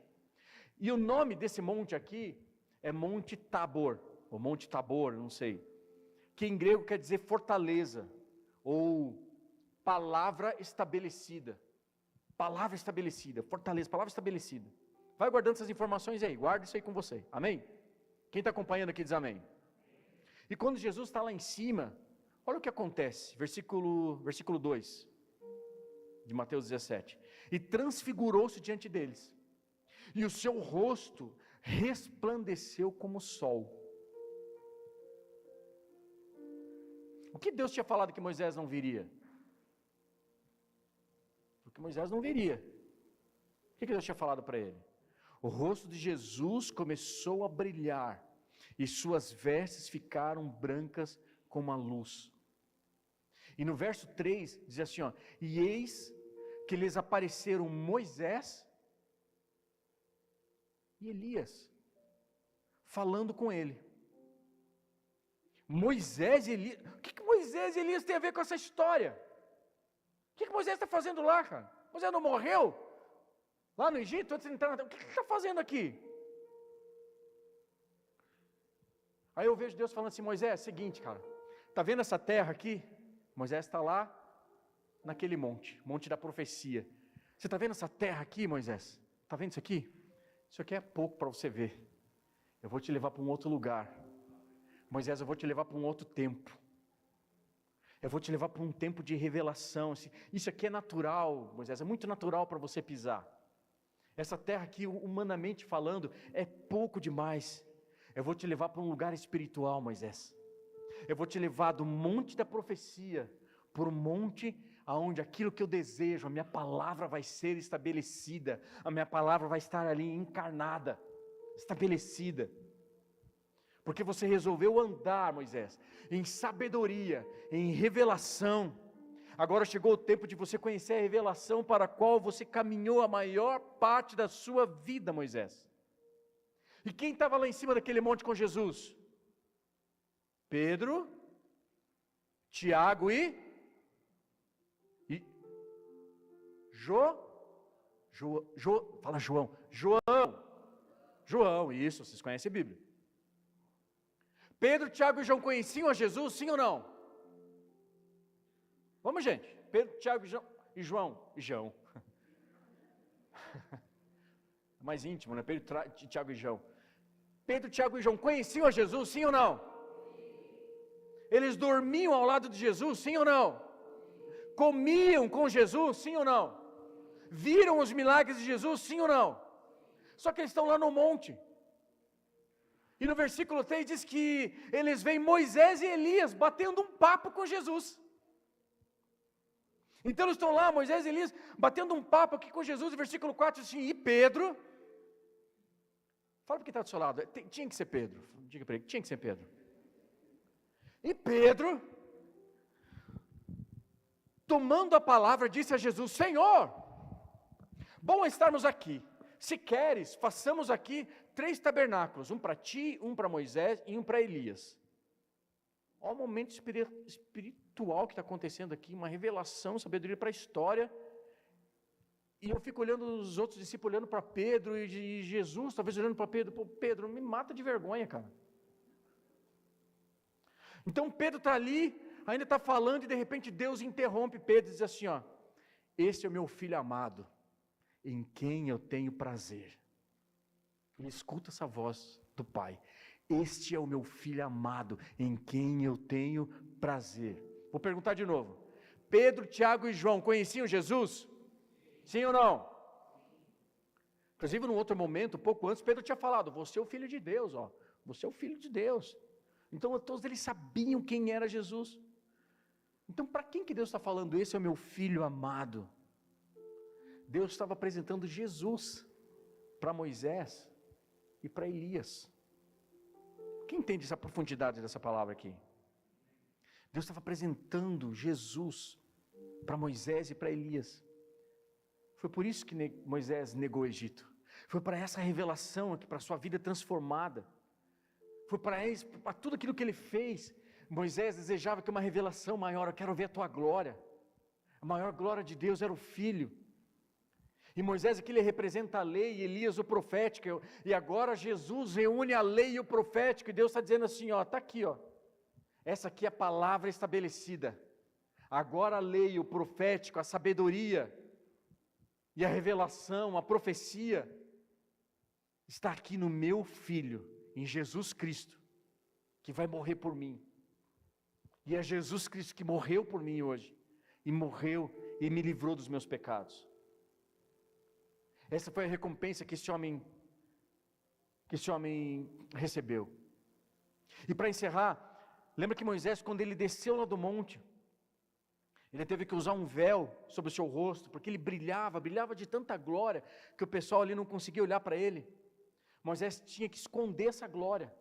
E o nome desse monte aqui é Monte Tabor, ou Monte Tabor, não sei, que em grego quer dizer fortaleza, ou palavra estabelecida. Palavra estabelecida, fortaleza, palavra estabelecida. Vai guardando essas informações aí, guarda isso aí com você, amém? Quem está acompanhando aqui diz amém. E quando Jesus está lá em cima, olha o que acontece, versículo 2, de Mateus 17. E transfigurou-se diante deles, e o seu rosto resplandeceu como o sol. O que Deus tinha falado que Moisés não viria? Porque Moisés não viria. O que Deus tinha falado para ele? O rosto de Jesus começou a brilhar, e suas vestes ficaram brancas como a luz. E no verso 3 diz assim, ó: e eis que lhes apareceram Moisés e Elias, falando com ele. Moisés e Elias, o que Moisés e Elias tem a ver com essa história? O que Moisés está fazendo lá, cara? Moisés não morreu? Lá no Egito, antes de entrar na terra, o que ele está fazendo aqui? Aí eu vejo Deus falando assim: Moisés, é o seguinte, cara, está vendo essa terra aqui? Moisés está lá, naquele monte, monte da profecia. Você está vendo essa terra aqui, Moisés? Está vendo isso aqui? Isso aqui é pouco para você ver. Eu vou te levar para um outro lugar. Moisés, eu vou te levar para um outro tempo. Eu vou te levar para um tempo de revelação. Isso aqui é natural, Moisés, é muito natural para você pisar. Essa terra aqui, humanamente falando, é pouco demais. Eu vou te levar para um lugar espiritual, Moisés. Eu vou te levar do monte da profecia para o monte aonde aquilo que eu desejo, a minha palavra vai ser estabelecida, a minha palavra vai estar ali encarnada, estabelecida. Porque você resolveu andar, Moisés, em sabedoria, em revelação. Agora chegou o tempo de você conhecer a revelação para a qual você caminhou a maior parte da sua vida, Moisés. E quem estava lá em cima daquele monte com Jesus? Pedro, Tiago e João, isso, vocês conhecem a Bíblia. Pedro, Tiago e João conheciam a Jesus, sim ou não? Vamos, gente. Pedro, Tiago e João. Mais íntimo, né? Pedro, Tiago e João. Pedro, Tiago e João conheciam a Jesus, sim ou não? Eles dormiam ao lado de Jesus, sim ou não? Comiam com Jesus, sim ou não? Viram os milagres de Jesus, sim ou não? Só que eles estão lá no monte. E no versículo 3 diz que eles veem Moisés e Elias batendo um papo com Jesus. Então eles estão lá, Moisés e Elias, batendo um papo aqui com Jesus, versículo 4, assim, e Pedro, fala para quem está do seu lado, tinha que ser Pedro, diga para ele, tinha que ser Pedro. E Pedro, tomando a palavra, disse a Jesus: Senhor, bom estarmos aqui, se queres, façamos aqui 3 tabernáculos, um para ti, um para Moisés e um para Elias. Olha o momento espiritual que está acontecendo aqui, uma revelação, sabedoria para a história. E eu fico olhando os outros discípulos, olhando para Pedro e Jesus, talvez olhando para Pedro. Pô, Pedro, me mata de vergonha, cara. Então Pedro está ali, ainda está falando, e de repente Deus interrompe Pedro e diz assim: ó, esse é o meu filho amado, em quem eu tenho prazer. Ele escuta essa voz do Pai. Este é o meu filho amado, em quem eu tenho prazer. Vou perguntar de novo. Pedro, Tiago e João conheciam Jesus? Sim ou não? Inclusive, num outro momento, pouco antes, Pedro tinha falado: você é o filho de Deus, ó. Você é o filho de Deus. Então, todos eles sabiam quem era Jesus. Então, para quem que Deus está falando? Esse é o meu filho amado. Deus estava apresentando Jesus para Moisés e para Elias. Quem entende essa profundidade dessa palavra aqui? Deus estava apresentando Jesus para Moisés e para Elias. Foi por isso que Moisés negou o Egito. Foi para essa revelação aqui, para a sua vida transformada. Foi para tudo aquilo que ele fez. Moisés desejava que uma revelação maior: eu quero ver a tua glória. A maior glória de Deus era o Filho. E Moisés aqui ele representa a lei, e Elias o profético, e agora Jesus reúne a lei e o profético, e Deus está dizendo assim, ó, está aqui, ó, essa aqui é a palavra estabelecida, agora a lei, o profético, a sabedoria, e a revelação, a profecia, está aqui no meu Filho, em Jesus Cristo, que vai morrer por mim, e é Jesus Cristo que morreu por mim hoje, e morreu e me livrou dos meus pecados. Essa foi a recompensa que esse homem recebeu. E para encerrar, lembra que Moisés, quando ele desceu lá do monte, ele teve que usar um véu sobre o seu rosto, porque ele brilhava de tanta glória, que o pessoal ali não conseguia olhar para ele. Moisés tinha que esconder essa glória.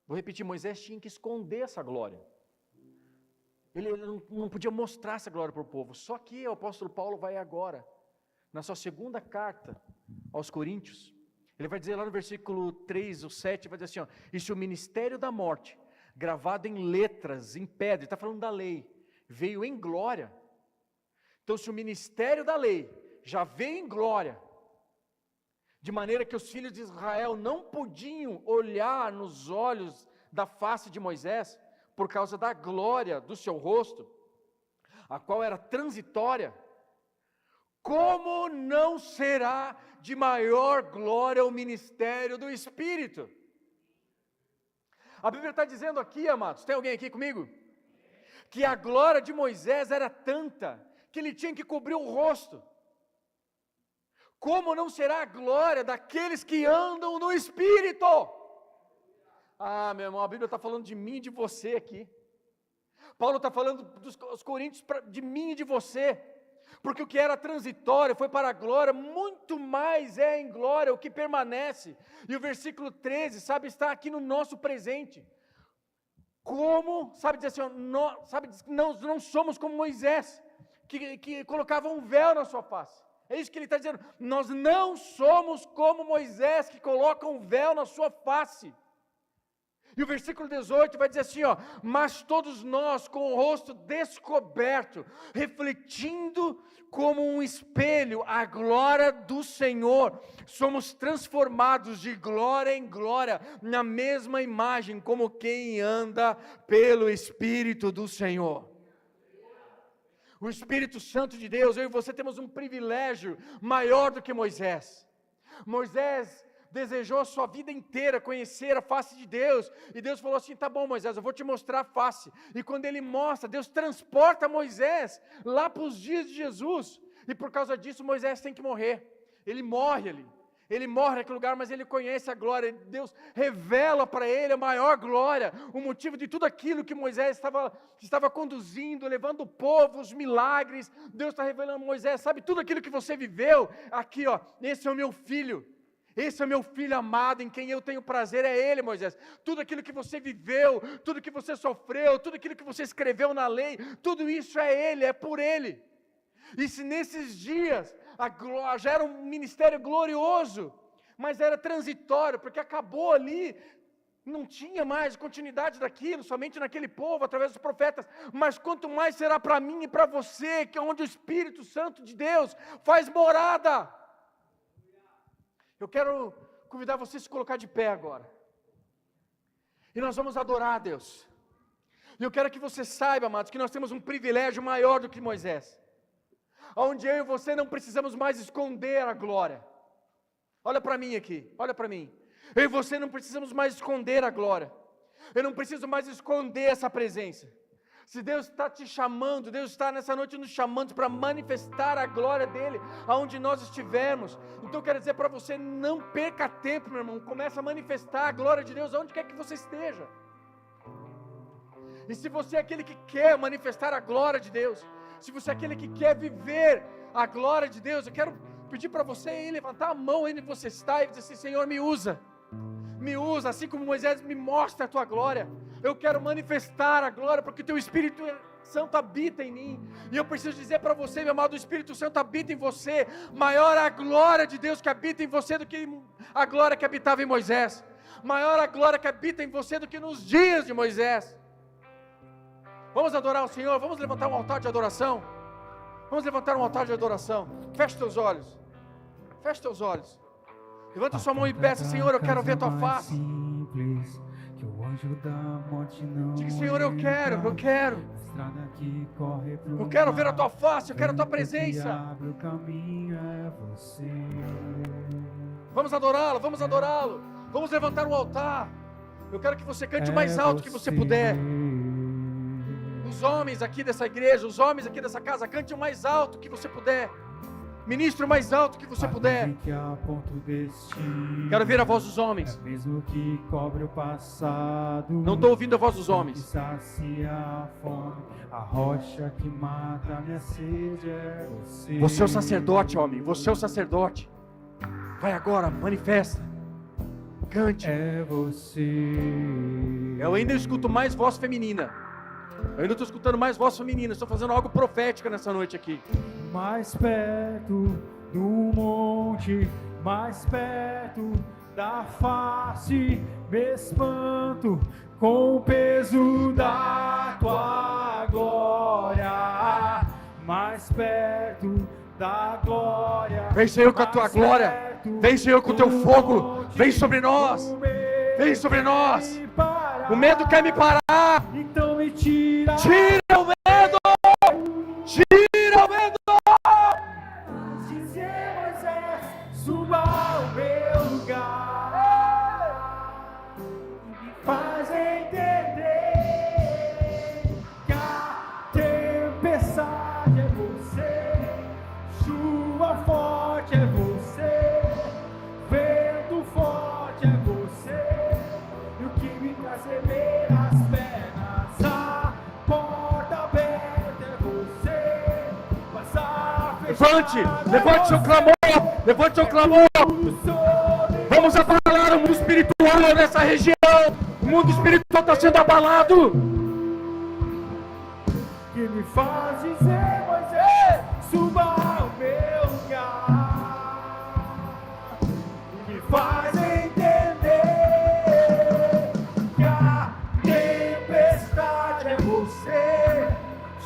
Vou repetir, Moisés tinha que esconder essa glória. Ele não podia mostrar essa glória para o povo. Só que o apóstolo Paulo vai agora, na sua segunda carta aos Coríntios, ele vai dizer lá no versículo 3 ou 7, vai dizer assim, ó, e se o ministério da morte, gravado em letras, em pedra, ele está falando da lei, veio em glória, então se o ministério da lei já veio em glória, de maneira que os filhos de Israel não podiam olhar nos olhos da face de Moisés, por causa da glória do seu rosto, a qual era transitória, como não será de maior glória o ministério do Espírito? A Bíblia está dizendo aqui, amados, tem alguém aqui comigo? Que a glória de Moisés era tanta, que ele tinha que cobrir o rosto. Como não será a glória daqueles que andam no Espírito? Ah, meu irmão, a Bíblia está falando de mim e de você aqui. Paulo está falando dos coríntios de mim e de você. Porque o que era transitório foi para a glória, muito mais é em glória o que permanece. E o versículo 13, sabe, está aqui no nosso presente. Como, sabe dizer assim, nós não somos como Moisés, que colocava um véu na sua face. É isso que ele está dizendo, nós não somos como Moisés, que coloca um véu na sua face. E o versículo 18 vai dizer assim, ó, mas todos nós com o rosto descoberto, refletindo como um espelho a glória do Senhor, somos transformados de glória em glória, na mesma imagem, como quem anda pelo Espírito do Senhor. O Espírito Santo de Deus, eu e você temos um privilégio maior do que Moisés. Moisés desejou a sua vida inteira conhecer a face de Deus, e Deus falou assim, tá bom Moisés, eu vou te mostrar a face, e quando ele mostra, Deus transporta Moisés lá para os dias de Jesus, e por causa disso Moisés tem que morrer, ele morre ali, Ele morre naquele lugar, mas ele conhece a glória. Deus revela para ele a maior glória, o motivo de tudo aquilo que Moisés estava conduzindo, levando o povo, os milagres. Deus está revelando a Moisés, sabe, tudo aquilo que você viveu, aqui ó, esse é o meu filho. Esse é o meu filho amado, em quem eu tenho prazer, é ele, Moisés. Tudo aquilo que você viveu, tudo que você sofreu, tudo aquilo que você escreveu na lei, tudo isso é ele, é por ele. E se nesses dias, já era um ministério glorioso, mas era transitório, porque acabou ali, não tinha mais continuidade daquilo, somente naquele povo, através dos profetas, mas quanto mais será para mim e para você, que é onde o Espírito Santo de Deus faz morada. Eu quero convidar você a se colocar de pé agora, e nós vamos adorar a Deus. E eu quero que você saiba, amados, que nós temos um privilégio maior do que Moisés, onde eu e você não precisamos mais esconder a glória. Olha para mim aqui, olha para mim. Eu e você não precisamos mais esconder a glória. Eu não preciso mais esconder essa presença. Se Deus está te chamando, Deus está nessa noite nos chamando para manifestar a glória dEle, aonde nós estivermos. Então eu quero dizer para você, não perca tempo, meu irmão. Começa a manifestar a glória de Deus, aonde quer que você esteja. E se você é aquele que quer manifestar a glória de Deus, se você é aquele que quer viver a glória de Deus, eu quero pedir para você aí, levantar a mão onde você está e dizer assim: Senhor, me usa, assim como Moisés, me mostra a tua glória. Eu quero manifestar a glória, porque o teu Espírito Santo habita em mim, e eu preciso dizer para você, meu amado, o Espírito Santo habita em você. Maior a glória de Deus que habita em você do que a glória que habitava em Moisés. Maior a glória que habita em você do que nos dias de Moisés. Vamos adorar o Senhor, vamos levantar um altar de adoração. Vamos levantar um altar de adoração. Feche teus olhos. Feche teus olhos. Levanta sua mão e peça: Senhor, eu quero ver a tua face. Diga: Senhor, eu quero. Eu quero ver a tua face, eu quero a tua presença. Vamos adorá-lo, vamos adorá-lo. Vamos levantar um altar. Eu quero que você cante o mais alto que você puder. Os homens aqui dessa igreja, os homens aqui dessa casa, cante o mais alto que você puder. Ministre o mais alto que você puder. Quero ver a voz dos homens. Não estou ouvindo a voz dos homens. Você é o sacerdote, homem. Você é o sacerdote. Vai agora, manifesta. Cante. Eu ainda escuto mais voz feminina. Eu ainda estou escutando mais voz feminina. Estou fazendo algo profético nessa noite aqui. Mais perto do monte, mais perto da face, me espanto com o peso da tua glória. Mais perto da glória. Vem, Senhor, com a tua glória. Vem, Senhor, com o teu fogo. Vem sobre nós. Vem sobre nós. O medo quer me parar. Então me tira. Tira o medo. Tira o medo. Dizer, Moisés, suba ao meu lugar e me faz entender que a tempestade é você, chuva forte é você, vento forte é você, e o que me traz tremer as pernas, a porta aberta é você, mas a Levante seu clamor, levante seu clamor. Vamos abalar o mundo espiritual nessa região. O mundo espiritual está sendo abalado. Que me faz dizer, Moisés, suba ao meu lugar. Que me faz entender que a tempestade é você,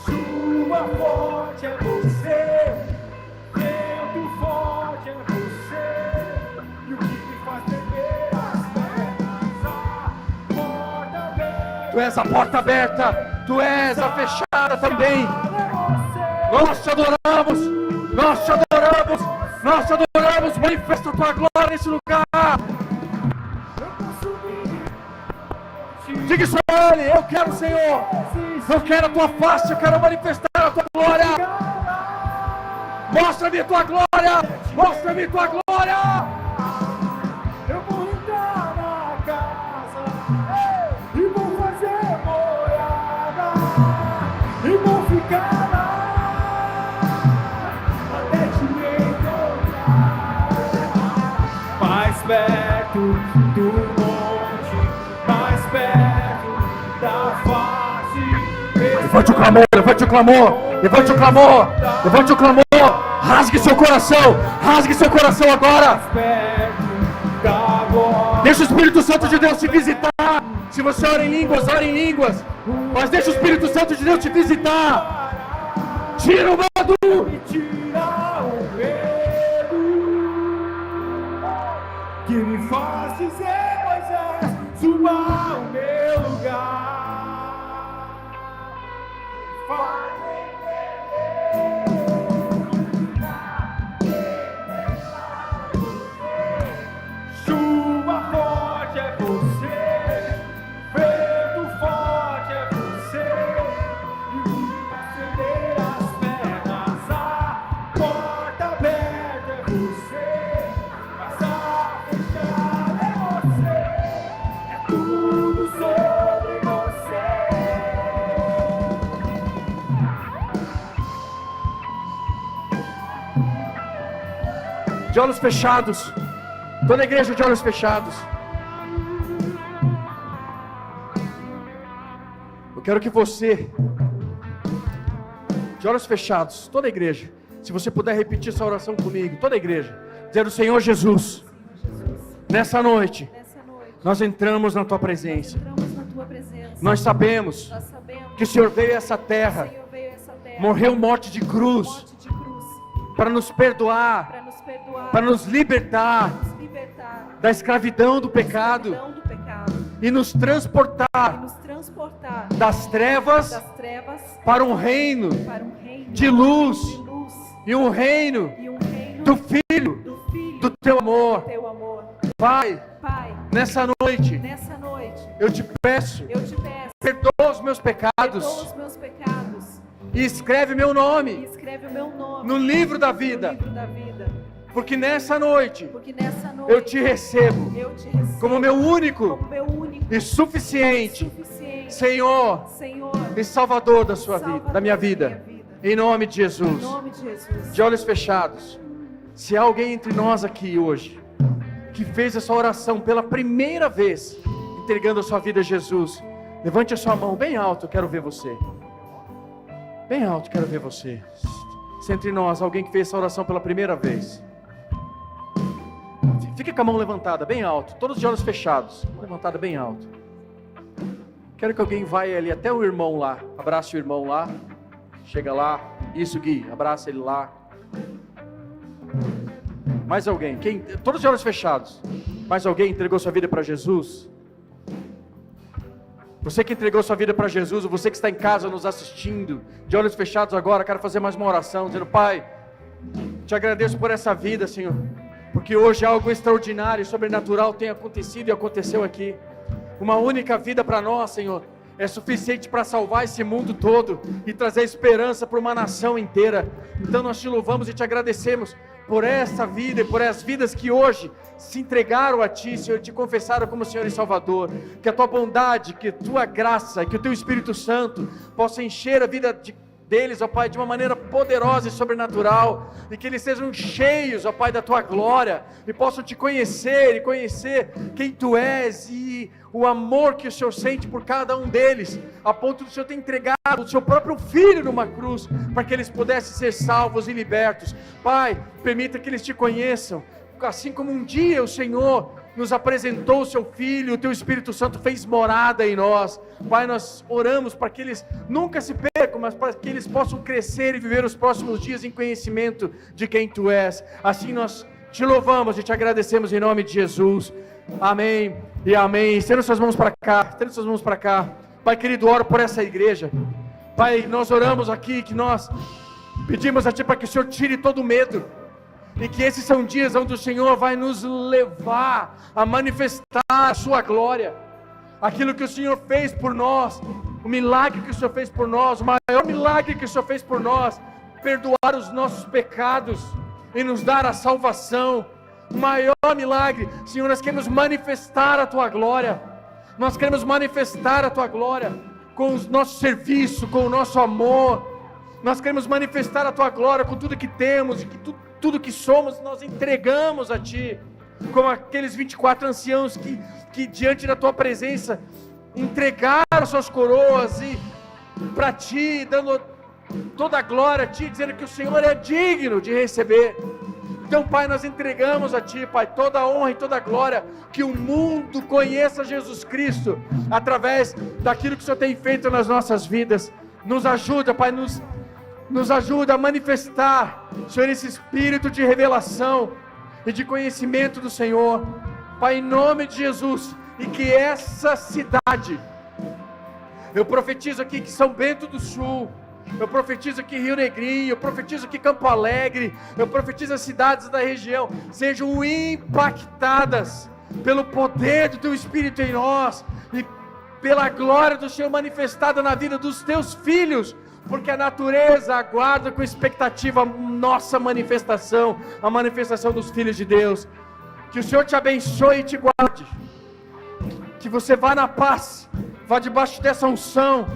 chuva forte é você, vento forte é você, e o que me faz tremer as pernas, a porta aberta. Tu és a porta aberta, tu és a fechada também. Nós te adoramos, nós te adoramos, nós te adoramos. Manifesta a tua glória nesse lugar. Diga isso a Ele: eu quero, Senhor, eu quero a tua face, eu quero manifestar a tua glória. Mostra-me a tua glória, mostra-me a tua glória. Levante o clamor, levante o clamor, levante o clamor, levante o clamor. Rasgue seu coração agora. Deixa o Espírito Santo de Deus te visitar. Se você ora em línguas, ore em línguas. Mas deixa o Espírito Santo de Deus te visitar. Tira o medo. Que me faz dizer, Moisés, suba ao meu lugar. Faz chuva forte é você, vento forte é você, e acender as pernas, a porta aberta é você, mas a fechada é você, é tudo sobre você. De olhos fechados. Toda a igreja de olhos fechados. Eu quero que você, de olhos fechados, toda a igreja, se você puder repetir essa oração comigo, toda a igreja, dizendo: Senhor Jesus, nessa noite, nós entramos na Tua presença. Nós sabemos que o Senhor veio a essa terra, morreu morte de cruz, para nos perdoar, para nos libertar da escravidão do pecado e nos transportar das trevas para um reino de luz e um reino do Filho do Teu amor. Pai, nessa noite eu te peço, perdoa os meus pecados e escreve meu nome no livro da vida. Porque nessa noite eu te recebo como meu único e suficiente Senhor e Salvador da sua vida, da minha vida. Em nome de Jesus. De olhos fechados. Se há alguém entre nós aqui hoje que fez essa oração pela primeira vez, entregando a sua vida a Jesus, levante a sua mão bem alto, eu quero ver você. Bem alto, quero ver você. Se entre nós alguém que fez essa oração pela primeira vez, fique com a mão levantada bem alto, todos de olhos fechados, levantada bem alto. Quero que alguém vá ali até o irmão lá, abrace o irmão lá, chega lá, isso Gui, abraça ele lá. Mais alguém? Quem? Todos de olhos fechados. Mais alguém entregou sua vida para Jesus? Você que entregou sua vida para Jesus, ou você que está em casa nos assistindo, de olhos fechados agora, quero fazer mais uma oração, dizendo: Pai, te agradeço por essa vida, Senhor, porque hoje algo extraordinário e sobrenatural tem acontecido e aconteceu aqui. Uma única vida para nós, Senhor, é suficiente para salvar esse mundo todo e trazer esperança para uma nação inteira. Então nós te louvamos e te agradecemos por essa vida e por as vidas que hoje se entregaram a Ti, Senhor, te confessaram como Senhor e Salvador. Que a Tua bondade, que a Tua graça, que o Teu Espírito Santo possa encher a vida deles, ó Pai, de uma maneira poderosa e sobrenatural, e que eles sejam cheios, ó Pai, da Tua glória, e possam Te conhecer, e conhecer quem Tu és, e o amor que o Senhor sente por cada um deles, a ponto do Senhor ter entregado o Seu próprio Filho numa cruz, para que eles pudessem ser salvos e libertos. Pai, permita que eles Te conheçam, assim como um dia o Senhor nos apresentou o Seu Filho, o Teu Espírito Santo fez morada em nós. Pai, nós oramos para que eles nunca se percam, mas para que eles possam crescer e viver os próximos dias em conhecimento de quem Tu és. Assim nós Te louvamos e Te agradecemos em nome de Jesus. Amém e amém. Estenda suas mãos para cá, estenda suas mãos para cá. Pai querido, oro por essa igreja. Pai, nós oramos aqui, que nós pedimos a Ti para que o Senhor tire todo o medo, e que esses são dias onde o Senhor vai nos levar a manifestar a Sua glória, aquilo que o Senhor fez por nós, o milagre que o Senhor fez por nós, o maior milagre que o Senhor fez por nós, perdoar os nossos pecados e nos dar a salvação. O maior milagre, Senhor, nós queremos manifestar a Tua glória, nós queremos manifestar a Tua glória com o nosso serviço, com o nosso amor. Nós queremos manifestar a Tua glória com tudo que temos e que tudo que somos, nós entregamos a Ti, como aqueles 24 anciãos que diante da Tua presença entregaram suas coroas e para Ti, dando toda a glória a Ti, dizendo que o Senhor é digno de receber. Então, Pai, nós entregamos a Ti, Pai, toda a honra e toda a glória, que o mundo conheça Jesus Cristo, através daquilo que o Senhor tem feito nas nossas vidas. Nos ajuda, Pai, nos ajuda a manifestar, Senhor, esse espírito de revelação e de conhecimento do Senhor, Pai, em nome de Jesus, e que essa cidade, eu profetizo aqui que São Bento do Sul, eu profetizo aqui Rio Negrinho, eu profetizo aqui Campo Alegre, eu profetizo as cidades da região, sejam impactadas pelo poder do Teu Espírito em nós, e pela glória do Senhor manifestada na vida dos Teus filhos, porque a natureza aguarda com expectativa a nossa manifestação, a manifestação dos filhos de Deus. Que o Senhor te abençoe e te guarde, que você vá na paz, vá debaixo dessa unção,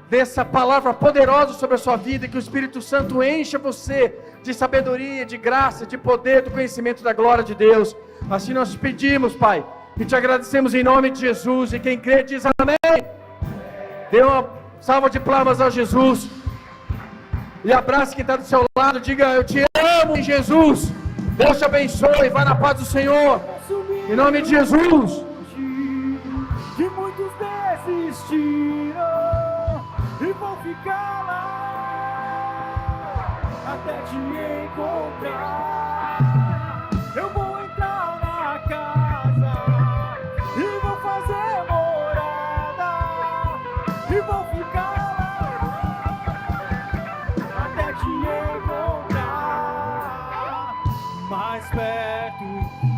dessa palavra poderosa sobre a sua vida, que o Espírito Santo encha você de sabedoria, de graça, de poder, do conhecimento da glória de Deus. Assim nós te pedimos, Pai, e te agradecemos em nome de Jesus, e quem crê diz amém. Dê uma salva de palmas a Jesus, e abrace quem está do seu lado, diga: eu te amo em Jesus. Deus te abençoe, vá na paz do Senhor, em nome de Jesus. Que muitos desistiram e vão ficar lá até te encontrar. Eu vou entrar na casa e vou fazer morada e vou ficar lá até te encontrar. Mais perto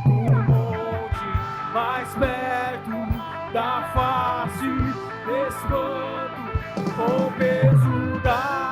do monte, mais perto da face, espanto o peso da